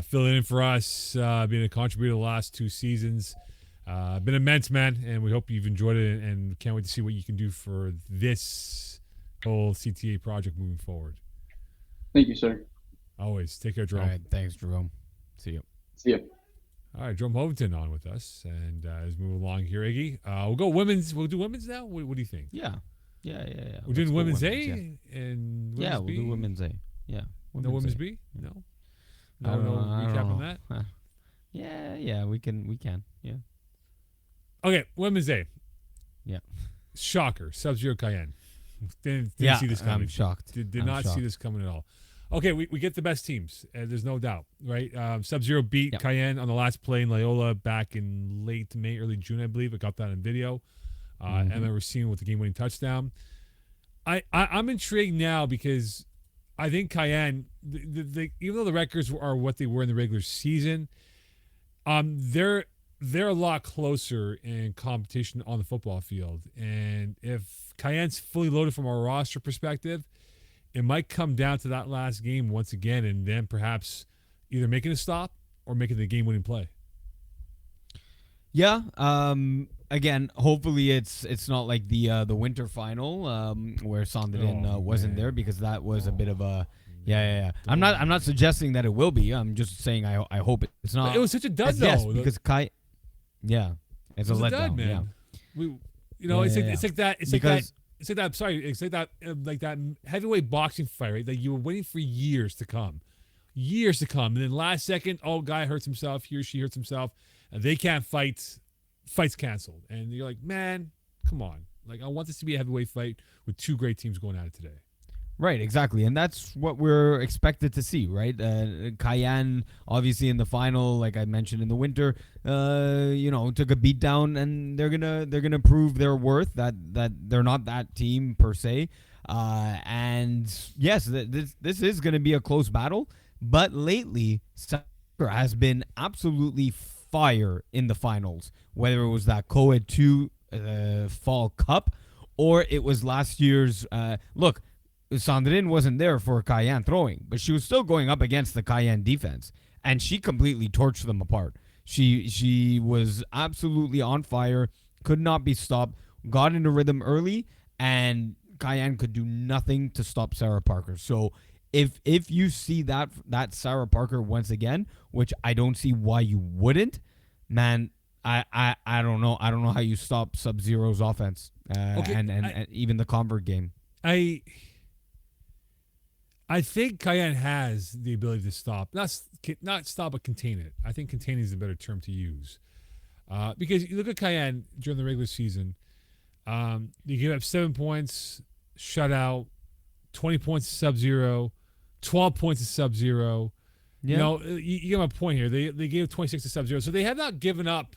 filling in for us, being a contributor the last 2 seasons. Been immense, man, and we hope you've enjoyed it, and can't wait to see what you can do for this whole CTA project moving forward. Thank you, sir. Always. Take care, All Jerome. right, thanks, Jerome. See you. See ya. All right, Jerome Hovington on with us, and as we move along here, Iggy, we'll go women's. We'll do women's now. What do you think? Yeah. We're Let's doing go women's A yeah. and women's Yeah, we'll B? do women's A. Yeah. No women's A. B? No. I don't know, I don't recap on know. that. Huh. Yeah, we can. Yeah. Okay, women's A. Yeah. Shocker. Sub-Zero Cayenne. Didn't see this coming. I'm shocked. Did I'm not see shocked. this coming at all. Okay, we get the best teams. There's no doubt, right? Sub-Zero beat Yep. Cayenne on the last play in Loyola back in late May, early June, I believe. I got that on video. Mhm. And then we're seeing with the game-winning touchdown. I'm intrigued now because I think Cayenne, even though the records are what they were in the regular season, they're a lot closer in competition on the football field. And if Cayenne's fully loaded from a roster perspective, it might come down to that last game once again, and then perhaps either making a stop or making the game-winning play. Yeah. Again, hopefully it's not like the winter final where Sondheim wasn't there, because that was a bit of a yeah. I'm not suggesting that it will be. I'm just saying I hope it's not. But it was such a dud, Yes, though. because yeah, it's It a was a letdown. dud, man. Yeah. We, it's like that. It's Because- like that heavyweight boxing fight, right? That you were waiting for years to come, and then last second, guy hurts himself, he or she hurts himself, and they can't fight. Fight's canceled, and you're like, man, come on! Like, I want this to be a heavyweight fight with 2 great teams going at it today. Right, exactly, and that's what we're expected to see, right? Cayenne, obviously in the final, like I mentioned in the winter, took a beat down, and they're gonna prove their worth, that they're not that team per se, and yes, this is gonna be a close battle, but lately, soccer has been absolutely fire in the finals, whether it was that Co-Ed 2 Fall Cup, or it was last year's look. Sandrine wasn't there for Cayenne throwing, but she was still going up against the Cayenne defense, and she completely torched them apart. She was absolutely on fire, could not be stopped, got into rhythm early, and Cayenne could do nothing to stop Sarah Parker. So if you see that Sarah Parker once again, which I don't see why you wouldn't, man, I don't know. I don't know how you stop Sub-Zero's offense and even the Convert game. I think Cayenne has the ability to stop, not stop, but contain it. I think containing is a better term to use, because you look at Cayenne during the regular season. They gave up 7 points, shutout, 20 points to Sub-Zero, 12 points to Sub-Zero. Yeah. You get my point here. They gave 26 to Sub-Zero, so they have not given up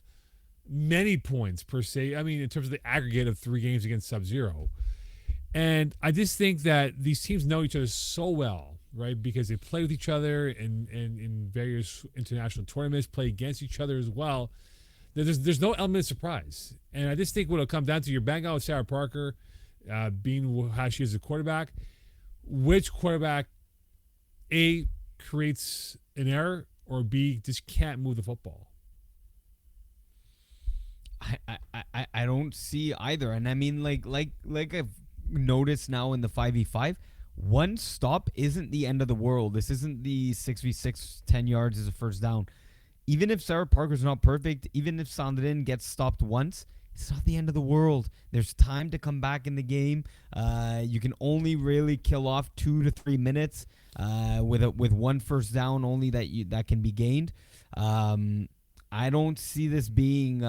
many points per se. I mean, in terms of the aggregate of 3 games against Sub-Zero. And I just think that these teams know each other so well, right? Because they play with each other in various international tournaments, play against each other as well. There's no element of surprise. And I just think what it'll come down to, you're banging out with Sarah Parker, being how she is a quarterback. Which quarterback, A, creates an error, or B, just can't move the football? I don't see either. And I mean, like I've noticed now in the 5v5, one stop isn't the end of the world. This isn't the 6v6, 10 yards is a first down. Even if Sarah Parker's not perfect, even if Sandrine gets stopped once, it's not the end of the world. There's time to come back in the game. You can only really kill off 2 to 3 minutes with one first down only that can be gained. I don't see this being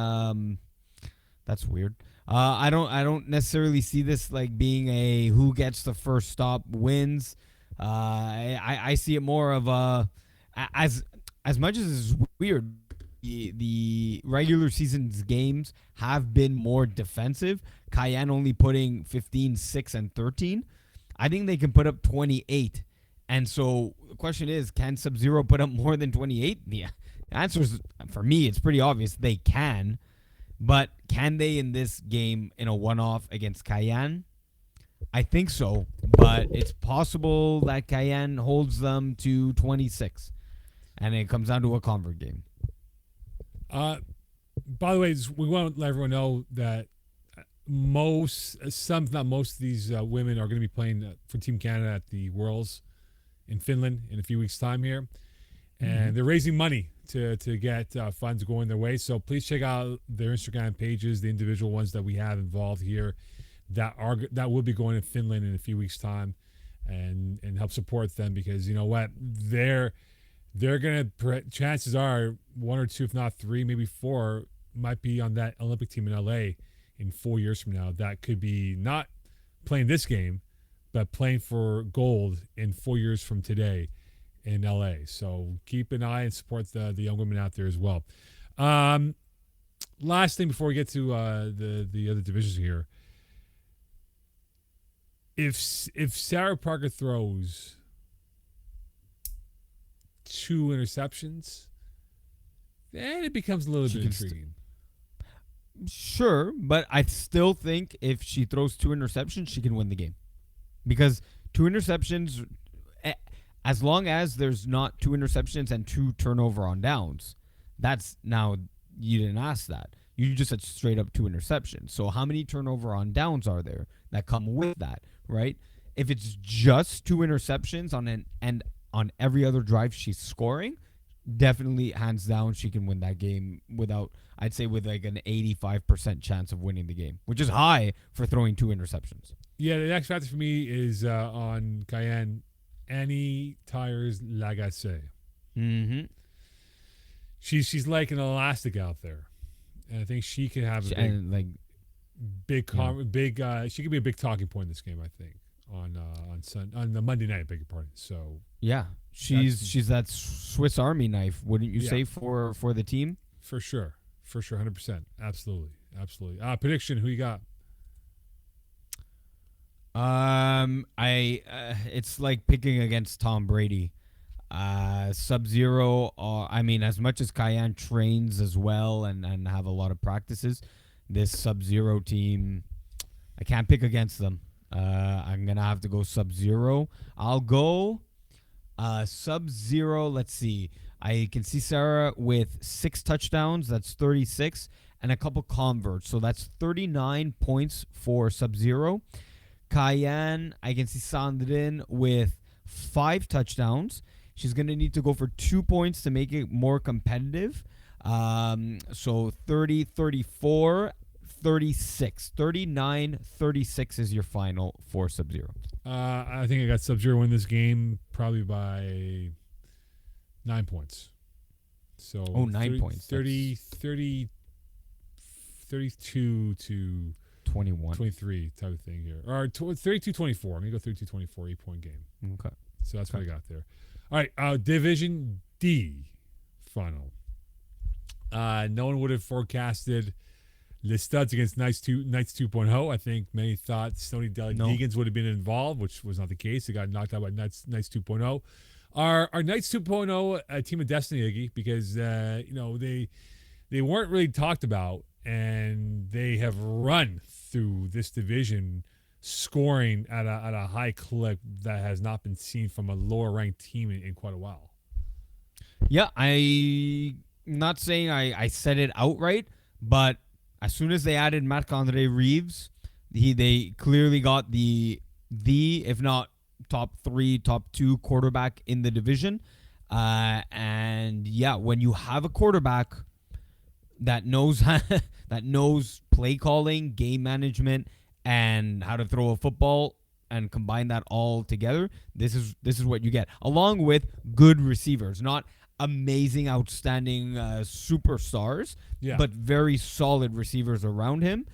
that's weird. I don't necessarily see this like being a who gets the first stop wins. I see it more of a as much as it's weird. The regular season's games have been more defensive. Cayenne only putting 15, 6, and 13. I think they can put up 28. And so the question is, can Sub-Zero put up more than 28? The answer is, for me, it's pretty obvious they can. But can they in this game in a one-off against Cayenne? I think so. But it's possible that Cayenne holds them to 26. and it comes down to a convert game. By the way, we want to let everyone know that not most of these women are going to be playing for Team Canada at the Worlds in Finland in a few weeks' time here. And they're raising money to get funds going their way. So please check out their Instagram pages, the individual ones that we have involved here that will be going to Finland in a few weeks' time, and help support them, because you know what, they're gonna, chances are 1 or 2, if not 3, maybe 4, might be on that Olympic team in LA in 4 years from now. That could be not playing this game, but playing for gold in 4 years from today in LA. So keep an eye and support the young women out there as well. Last thing before we get to the other divisions here. If Sarah Parker throws 2 interceptions, then it becomes a little bit intriguing. Sure, but I still think if she throws 2 interceptions, she can win the game. Because 2 interceptions, as long as there's not 2 interceptions and 2 turnover on downs, that's, now you didn't ask that. You just said straight up 2 interceptions. So how many turnover on downs are there that come with that, right? If it's just 2 interceptions on every other drive she's scoring, definitely hands down she can win that game I'd say with like an 85% chance of winning the game, which is high for throwing 2 interceptions. Yeah, the next factor for me is on Cayenne, Annie Tires Lagacé. Mm-hmm. She's like an elastic out there, and I think she could have a big. She could be a big talking point in this game, I think, on the Monday night. Beg your pardon. So yeah, she's that Swiss Army knife, wouldn't you say, for the team? For sure, 100%, absolutely. Prediction: who you got? It's like picking against Tom Brady. Sub-Zero, I mean, as much as Cayenne trains as well and have a lot of practices, this Sub-Zero team, I can't pick against them. I'm going to have to go Sub-Zero. I'll go Sub-Zero. Let's see. I can see Sarah with 6 touchdowns. That's 36. And a couple converts. So that's 39 points for Sub-Zero. Cayenne, I can see Sandrine with 5 touchdowns. She's going to need to go for 2 points to make it more competitive. So 30, 34, 36. 39, 36 is your final for Sub-Zero. I think I got Sub-Zero win this game probably by 9 points. So 9 points. 32 to 21. 23 type of thing here. Or 32-24. I'm going to go 32-24, 8-point game. Okay. So that's what I got there. All right, Division D final. No one would have forecasted the Studs against Knights 2.0. I think many thought Stony Delegans would have been involved, which was not the case. They got knocked out by Knights 2.0. Are Knights 2.0 a team of destiny, Iggy? Because they weren't really talked about, and they have run through this division, scoring at a high clip that has not been seen from a lower ranked team in quite a while. Yeah, I'm not saying I said it outright, but as soon as they added Marc-André Reeves, they clearly got the if not top 3, top 2 quarterback in the division. And yeah, when you have a quarterback that knows play calling, game management, and how to throw a football, and combine that all together, this is what you get, along with good receivers. Not amazing, outstanding superstars, but very solid receivers around him.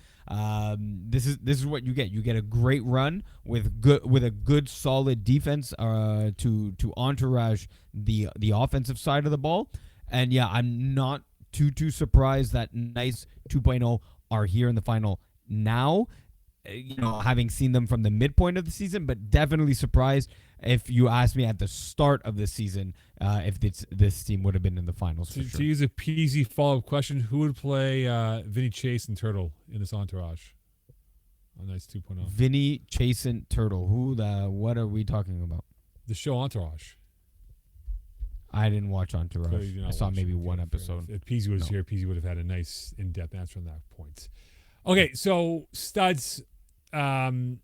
This is what you get. You get a great run with a good solid defense to entourage the offensive side of the ball. And yeah, I'm not too surprised that Knights 2.0 are here in the final now, having seen them from the midpoint of the season, but definitely surprised if you asked me at the start of the season if this team would have been in the finals. To use a peasy follow-up question, who would play Vinny Chase and Turtle in this entourage on Knights 2.0? Vinny Chase and Turtle. What are we talking about? The show Entourage. I didn't watch Clearly you Entourage. did I not saw watch maybe it. one Okay, fair episode. enough. If Peasy was No. here, Peasy would have had a nice in-depth answer on that point. Okay, so studs, same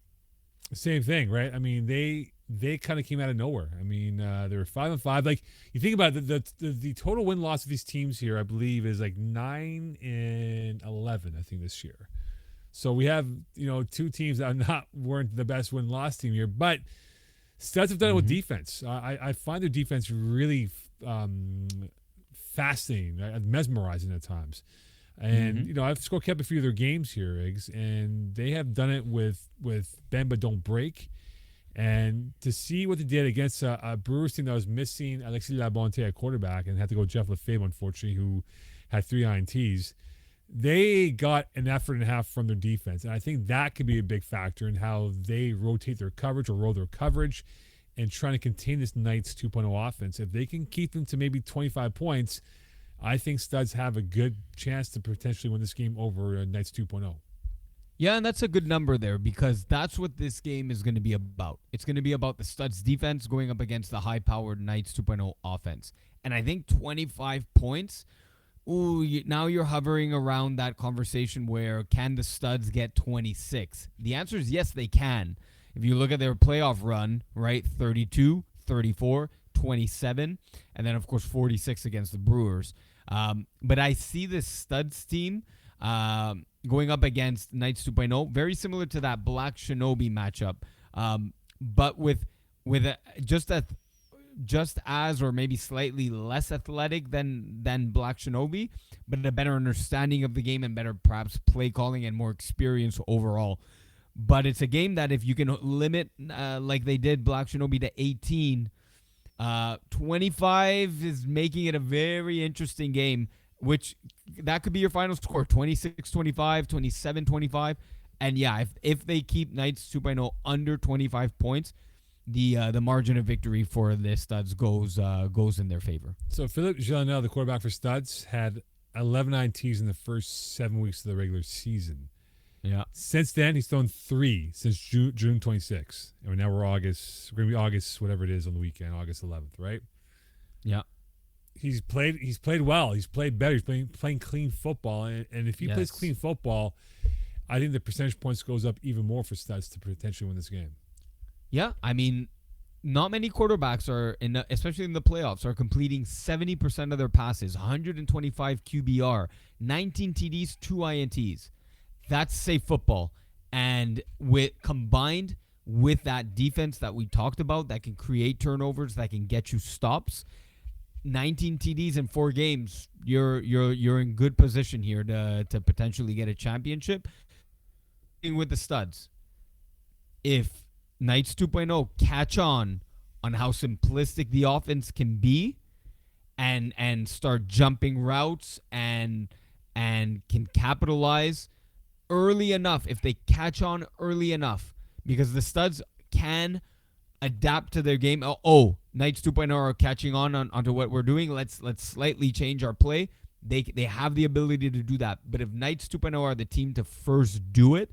thing, right? I mean, they kind of came out of nowhere. I mean, they were 5-5. Like, you think about it, the total win loss of these teams here, I believe, is like 9-11. I think this year. So we have two teams that weren't the best win loss team here, but studs have done it with defense. I find their defense really fascinating, mesmerizing at times. And I've score kept a few of their games here, Iggs, and they have done it with bend but don't break. And to see what they did against a Brewers team that was missing Alexis Labonte at quarterback and had to go Jeff Lefebvre, unfortunately, who had 3 INTs, they got an effort and a half from their defense. And I think that could be a big factor in how they rotate their coverage or roll their coverage and trying to contain this Knights 2.0 offense. If they can keep them to maybe 25 points, I think studs have a good chance to potentially win this game over Knights 2.0. Yeah, and that's a good number there because that's what this game is going to be about. It's going to be about the studs defense going up against the high-powered Knights 2.0 offense. And I think 25 points, now you're hovering around that conversation where can the studs get 26? The answer is yes, they can. If you look at their playoff run, right, 32, 34, 27, and then, of course, 46 against the Brewers. But I see this studs team going up against Knights 2.0, very similar to that Black Shinobi matchup, but with just as or maybe slightly less athletic than Black Shinobi, but a better understanding of the game and better perhaps play calling and more experience overall. But it's a game that if you can limit like they did Black Shinobi to 18, 25 is making it a very interesting game, which that could be your final score, 26-25, 27-25. And yeah, if they keep Knights 2.0 under 25 points, the margin of victory for the studs goes in their favor. So Philippe Gillenel, the quarterback for studs, had 11 INTs in the first 7 weeks of the regular season. Yeah. Since then, he's thrown 3 since June 26th. And now we're August. We're going to be August, whatever it is on the weekend, August 11th, right? Yeah. He's played well. He's played better. He's playing clean football. And if he plays clean football, I think the percentage points goes up even more for studs to potentially win this game. Yeah, I mean, not many quarterbacks are, especially in the playoffs, are completing 70% of their passes, 125 QBR, 19 TDs, 2 INTs. That's safe football. And combined with that defense that we talked about that can create turnovers, that can get you stops, 19 TDs in 4 games, you're in good position here to potentially get a championship. With the studs, if Knights 2.0 catch on how simplistic the offense can be and start jumping routes and can capitalize early enough, if they catch on early enough, because the studs can adapt to their game. Knights 2.0 are catching onto what we're doing. Let's slightly change our play. They have the ability to do that. But if Knights 2.0 are the team to first do it,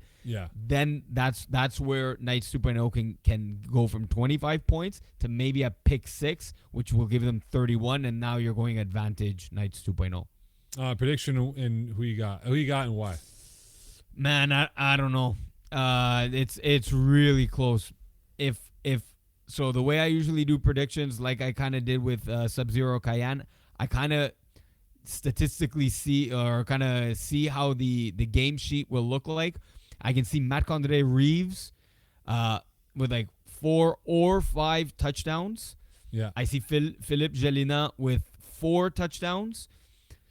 then that's where Knights 2.0 can go from 25 points to maybe a pick 6, which will give them 31, and now you're going advantage Knights 2.0. Prediction and who you got and why? Man, I don't know. It's really close. If so, the way I usually do predictions, like I kind of did with Sub-Zero Cayenne, I kind of statistically see how the game sheet will look like. I can see Marc-André Reeves with like 4 or 5 touchdowns. Yeah. I see Philippe Gélina with 4 touchdowns.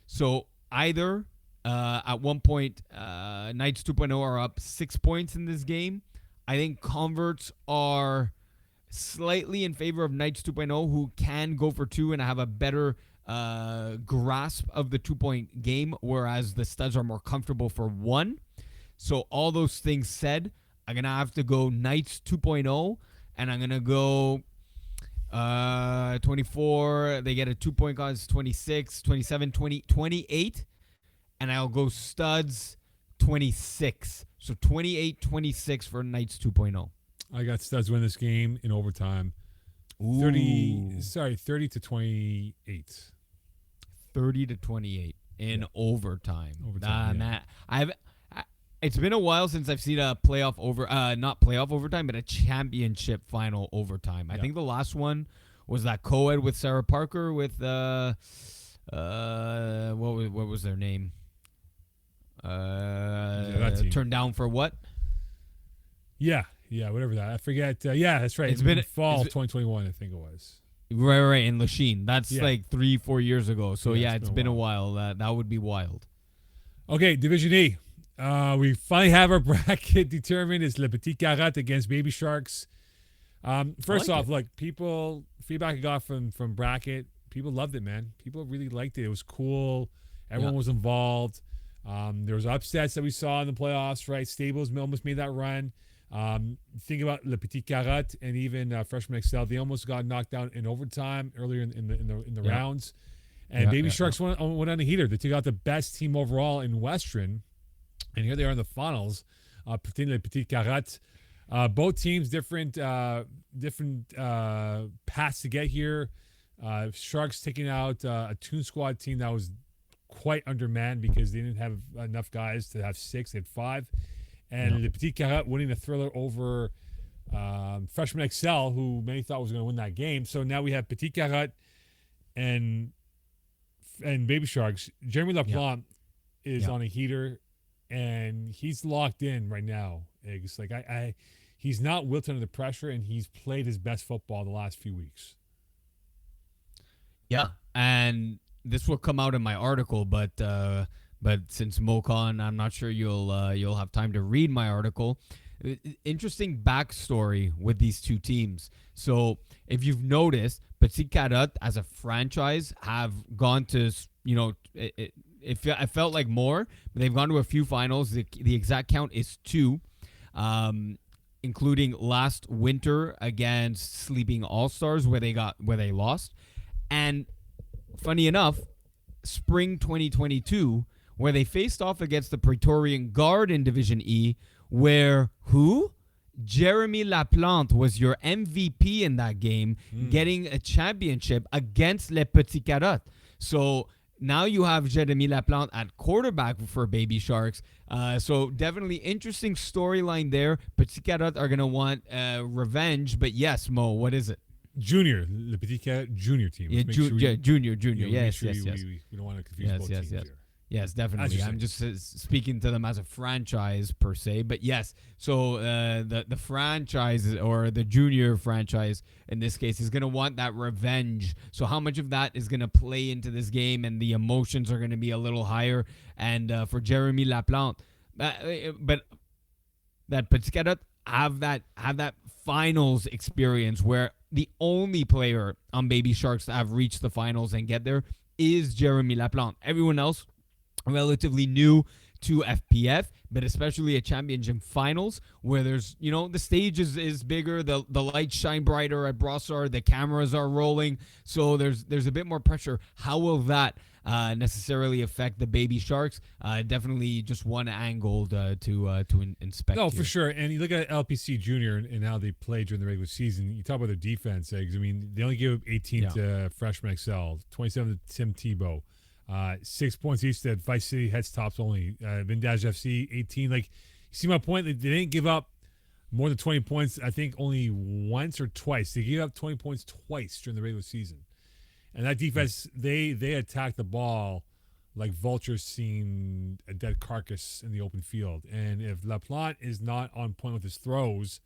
So either at one point, Knights 2.0 are up 6 points in this game. I think converts are slightly in favor of Knights 2.0, who can go for 2 and have a better grasp of the 2-point game, whereas the studs are more comfortable for 1. So all those things said, I'm going to have to go Knights 2.0, and I'm going to go 24. They get a 2-point cause, 26, 27, 20, 28. And I'll go studs 26. So 28-26 for Knights 2.0. I got studs win this game in overtime. Ooh. 30 to 28. 30-28 in overtime. Overtime, yeah. It's been a while since I've seen a playoff not playoff overtime, but a championship final overtime. I think the last one was that co-ed with Sarah Parker with what was their name? Turned down for what? Yeah, whatever that. I forget. Yeah, that's right. It's been fall of 2021, I think it was. Right, in Lachine. That's like 3-4 years ago. So Yeah, it's been a while. That would be wild. Okay, Division E. We finally have our bracket determined. It's Le Petit Carotte against Baby Sharks. First off, look, feedback I got from bracket, people loved it, man. People really liked it. It was cool. Everyone was involved. There was upsets that we saw in the playoffs, right? Stables almost made that run. Think about Le Petit Carotte and even Freshman Excel. They almost got knocked down in overtime earlier in the rounds. And Baby Sharks went on a heater. They took out the best team overall in Western. And here they are in the finals. Le Petit Carotte. Both teams different paths to get here. Sharks taking out a Toon Squad team that was quite undermanned because they didn't have enough guys to have 6. They had 5. And Le Petit Carotte winning a thriller over Freshman Excel, who many thought was going to win that game. So now we have Petit Carotte and Baby Sharks. Jeremy Laplante is on a heater, and he's locked in right now. It's like he's not wilted under the pressure, and he's played his best football the last few weeks. Yeah, and this will come out in my article, but since Mocon, I'm not sure you'll have time to read my article. Interesting backstory with these two teams. So if you've noticed, Petit Carotte as a franchise have gone to, it felt like more, but they've gone to a few finals. The exact count is 2, including last winter against Sleeping All-Stars where they lost. And funny enough, spring 2022, where they faced off against the Praetorian Guard in Division E, where Jeremy Laplante was your MVP in that game, getting a championship against Le Petit Carotte. So now you have Jeremy Laplante at quarterback for Baby Sharks. So definitely interesting storyline there. Petit Carotte are going to want revenge. But yes, Mo, what is it? Junior, Le Petit Carotte junior team. Junior. Yes. We don't want to confuse both teams here. Yes, definitely. I'm just speaking to them as a franchise per se, but yes. So the franchise or the junior franchise in this case is going to want that revenge. So how much of that is going to play into this game, and the emotions are going to be a little higher. And for Jeremy Laplante, but that Petit Carotte have that finals experience where the only player on Baby Sharks to have reached the finals and get there is Jeremy Laplante. Everyone else relatively new to FPF, but especially at championship finals where there's, the stage is bigger, the lights shine brighter at Brossard, the cameras are rolling, so there's a bit more pressure. How will that necessarily affect the Baby Sharks? Definitely just one angle to inspect. No, here. for sure. And you look at LPC Junior and how they played during the regular season. You talk about their defense. They only gave up 18 to Freshman Excel, 27 to Tim Tebow. 6 points each to Vice City Heads Tops only. Vindage FC 18. Like, you see my point? They didn't give up more than 20 points. I think only once or twice. They gave up 20 points twice during the regular season. And that defense, they attacked the ball like vultures seeing a dead carcass in the open field. And if Laplante is not on point with his throws,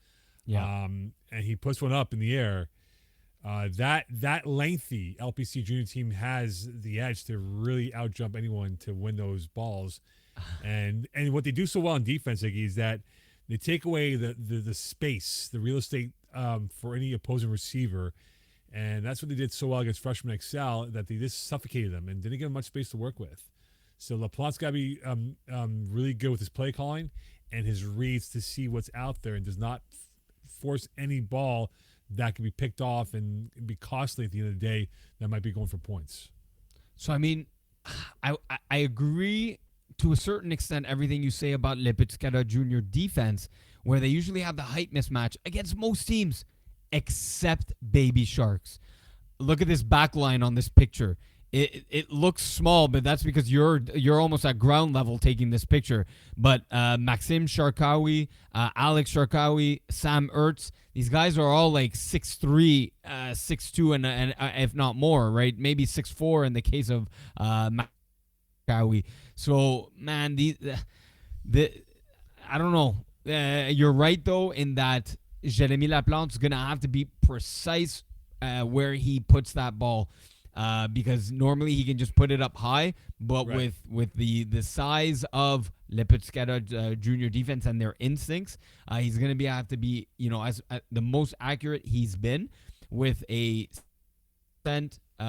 and he puts one up in the air, that lengthy LPC junior team has the edge to really outjump anyone to win those balls. And what they do so well in defense, Iggy, is that they take away the space, the real estate for any opposing receiver. And that's what they did so well against Freshman Excel, that they just suffocated them and didn't give them much space to work with. So Laplante's got to be really good with his play calling and his reads to see what's out there, and does not force any ball that can be picked off and be costly at the end of the day that might be going for points. So, I agree to a certain extent everything you say about Le Petit Carotte Junior defense, where they usually have the height mismatch against most teams. except baby sharks. Look at this back line on this picture. It looks small, but that's because you're almost at ground level taking this picture. But Maxim Sharkawi, Alex Sharkawi, Sam Ertz, these guys are all like 6'3", 6'2", and if not more, right? Maybe 6'4" in the case of Sharkawi. So man, the I don't know. You're right though in that Jeremy Laplante's gonna have to be precise where he puts that ball. Because normally he can just put it up high, but Right. with the size of Lepetskata junior defense and their instincts, he's going to have to be, as the most accurate he's been with a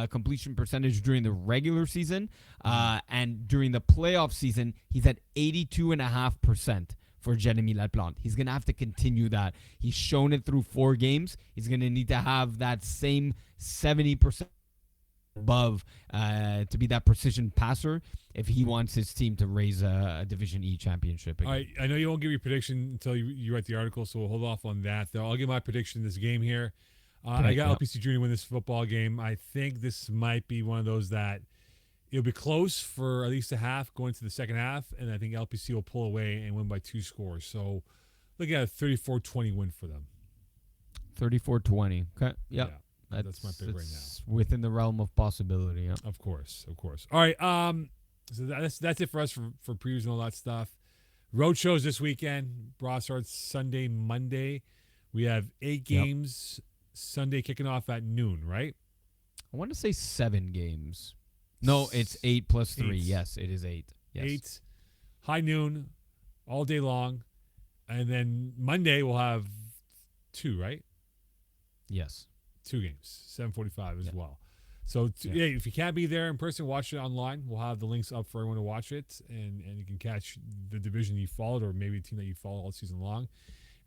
completion percentage during the regular season, and during the playoff season, he's at 82.5%. For Jeremy Laplante. He's going to have to continue that. He's shown it through 4 games. He's going to need to have that same 70% above to be that precision passer if he wants his team to raise a Division E championship again. All right, I know you won't give your prediction until you write the article, so we'll hold off on that. Though I'll give my prediction in this game here. I got LPC Junior win this football game. I think this might be one of those that it'll be close for at least a half going to the second half, and I think LPC will pull away and win by 2 scores. So look at a 34-20 win for them. 34-20. Okay. Yep. Yeah. That's my pick right now. Within the realm of possibility. Yeah. Of course. All right. So that's it for us for previews and all that stuff. Road shows this weekend. Bra starts Sunday, Monday. We have 8 games. Sunday kicking off at noon, right? I want to say 7 games. No, it's 8 plus 3. 8. Yes, it is 8. Yes. 8, high noon, all day long, and then Monday we'll have 2, right? Yes. 2 games, 7:45 as well. So if you can't be there in person, watch it online. We'll have the links up for everyone to watch it, and you can catch the division you followed or maybe a team that you followed all season long.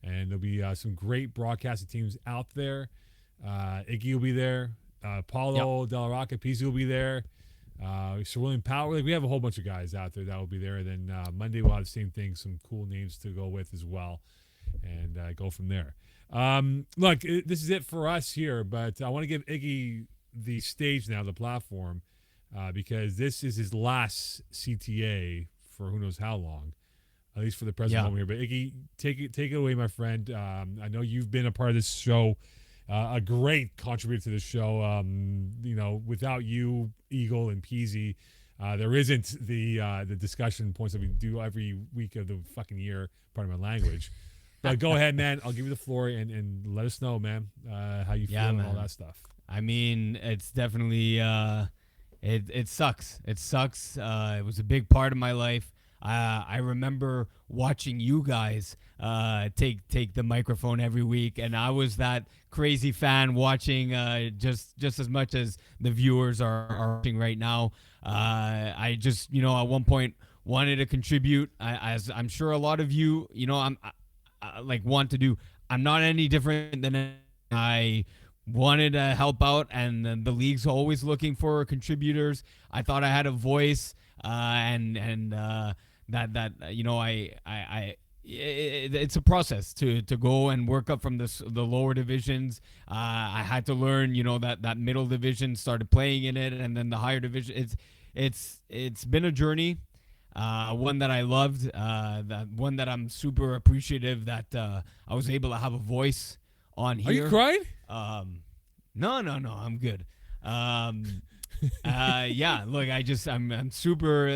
And there'll be some great broadcasting teams out there. Iggy will be there. Paulo Del Rocca Pizzi will be there. Sir William Power. We have a whole bunch of guys out there that will be there. And then Monday we'll have the same thing, some cool names to go with as well, and go from there. Look, this is it for us here, but I want to give Iggy the stage now, the platform, because this is his last CTA for who knows how long, at least for the present moment here. But Iggy, take it away, my friend. I know you've been a part of this show, a great contributor to the show. Without you, Eagle and Peasy, there isn't the discussion points that we do every week of the fucking year. Pardon my language. But go ahead, man. I'll give you the floor and let us know, man, how you feel and all that stuff. I mean, it's definitely it sucks. It sucks. It was a big part of my life. I remember watching you guys take the microphone every week, and I was that crazy fan watching just as much as the viewers are watching right now. I just at one point wanted to contribute, as I'm sure a lot of you want to do. I'm not any different than I wanted to help out, and the league's always looking for contributors. I thought I had a voice, it's a process to go and work up from the lower divisions. I had to learn, that middle division, started playing in it, and then the higher division. It's been a journey. One that I loved, one that I'm super appreciative that I was able to have a voice on here. Are you crying? No, I'm good. Look, I'm super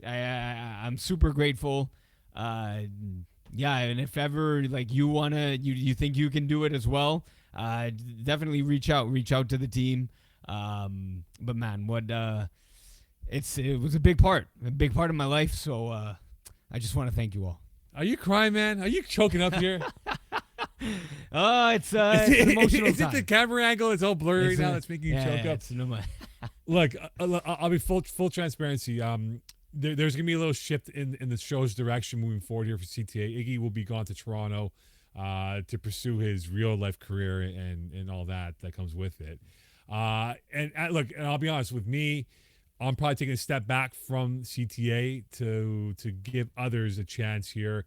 I'm super grateful. And if ever you think you can do it as well, definitely reach out to the team. But man, it was a big part of my life. So I just want to thank you all. Are you crying, man? Are you choking up here? It's an emotional Is it the camera angle? It's all blurry now. That's making you choke up. Look, I'll be full transparency. There's gonna be a little shift in the show's direction moving forward here for CTA. Iggy will be gone to Toronto to pursue his real life career and all that comes with it. Look, and I'll be honest with me. I'm probably taking a step back from CTA to give others a chance here.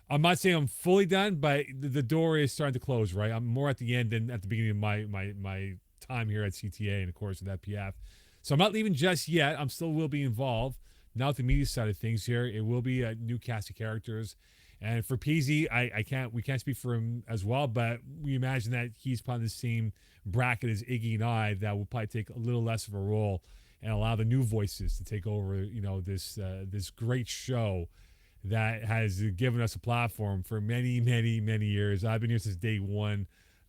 I'm not saying I'm fully done, but the door is starting to close. Right, I'm more at the end than at the beginning of my time here at CTA and of course with FPF. So I'm not leaving just yet. I'm still will be involved. Now with the media side of things here, it will be a new cast of characters. And for PZ, we can't speak for him as well, but we imagine that he's probably the same bracket as Iggy and I, that will probably take a little less of a role and allow the new voices to take over, this great show that has given us a platform for many, many, many years. I've been here since day one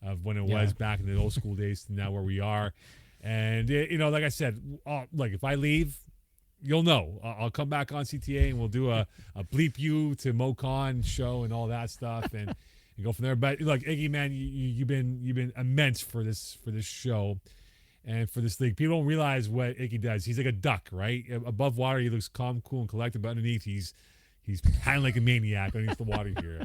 of when it was back in the old school days to now where we are. And, like I said, like if I leave, you'll know. I'll come back on CTA and we'll do a bleep you to MoCon show and all that stuff and go from there. But look, Iggy, man, you've been immense for this show and for this league. People don't realize what Iggy does. He's like a duck, right? Above water, he looks calm, cool, and collected, but underneath, he's kind of like a maniac underneath the water here.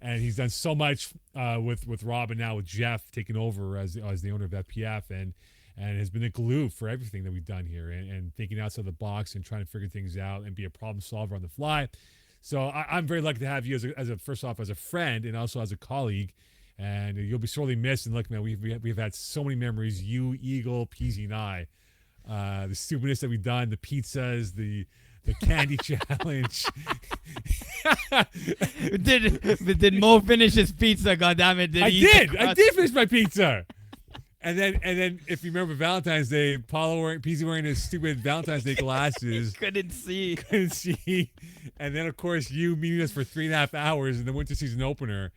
And he's done so much with Rob and now with Jeff taking over as the owner of FPF and has been the glue for everything that we've done here and thinking outside the box and trying to figure things out and be a problem solver on the fly. So I'm very lucky to have you as a first off as a friend and also as a colleague, and you'll be sorely missed. And look, man, we've had so many memories. You, Eagle, Peasy, and I. The stupidness that we've done, the pizzas, the candy challenge. Did Mo finish his pizza? God damn it! I did finish my pizza. And then, if you remember Valentine's Day, PZ wearing his stupid Valentine's Day glasses. Couldn't see. And then, of course, you meeting us for 3.5 hours in the winter season opener.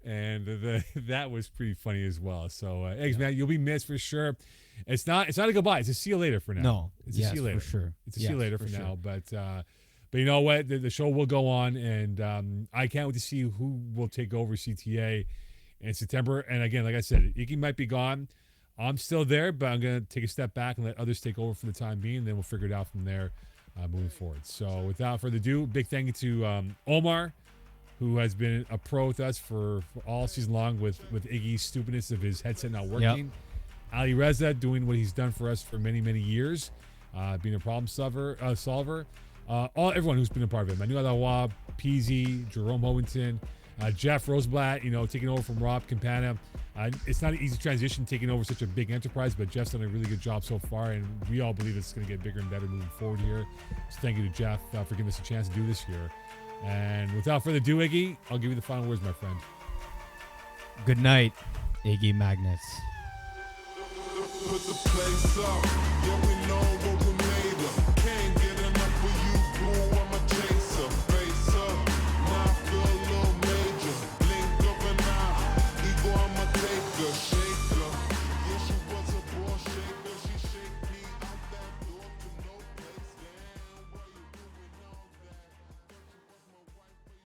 And that was pretty funny as well. So, Eggs, man, you'll be missed for sure. It's not a goodbye. It's a see you later for now. No. It's a see you later. For sure. It's a see you later for now. But you know what? The show will go on. And I can't wait to see who will take over CTA in September. And again, like I said, Iggy might be gone. I'm still there, but I'm going to take a step back and let others take over for the time being, and then we'll figure it out from there moving forward. So without further ado, big thank you to Omar, who has been a pro with us for all season long with Iggy's stupidness of his headset not working. Yep. Ali Reza doing what he's done for us for many, many years, being a problem solver. Everyone who's been a part of it. Manu Alawa, PZ, Jerome Howington, Jeff Rosenblatt, taking over from Rob Campana. It's not an easy transition taking over such a big enterprise, but Jeff's done a really good job so far, and we all believe it's going to get bigger and better moving forward here. So thank you to Jeff for giving us a chance to do this here. And without further ado, Iggy, I'll give you the final words, my friend. Good night, Iggy Magnets. Put the place up.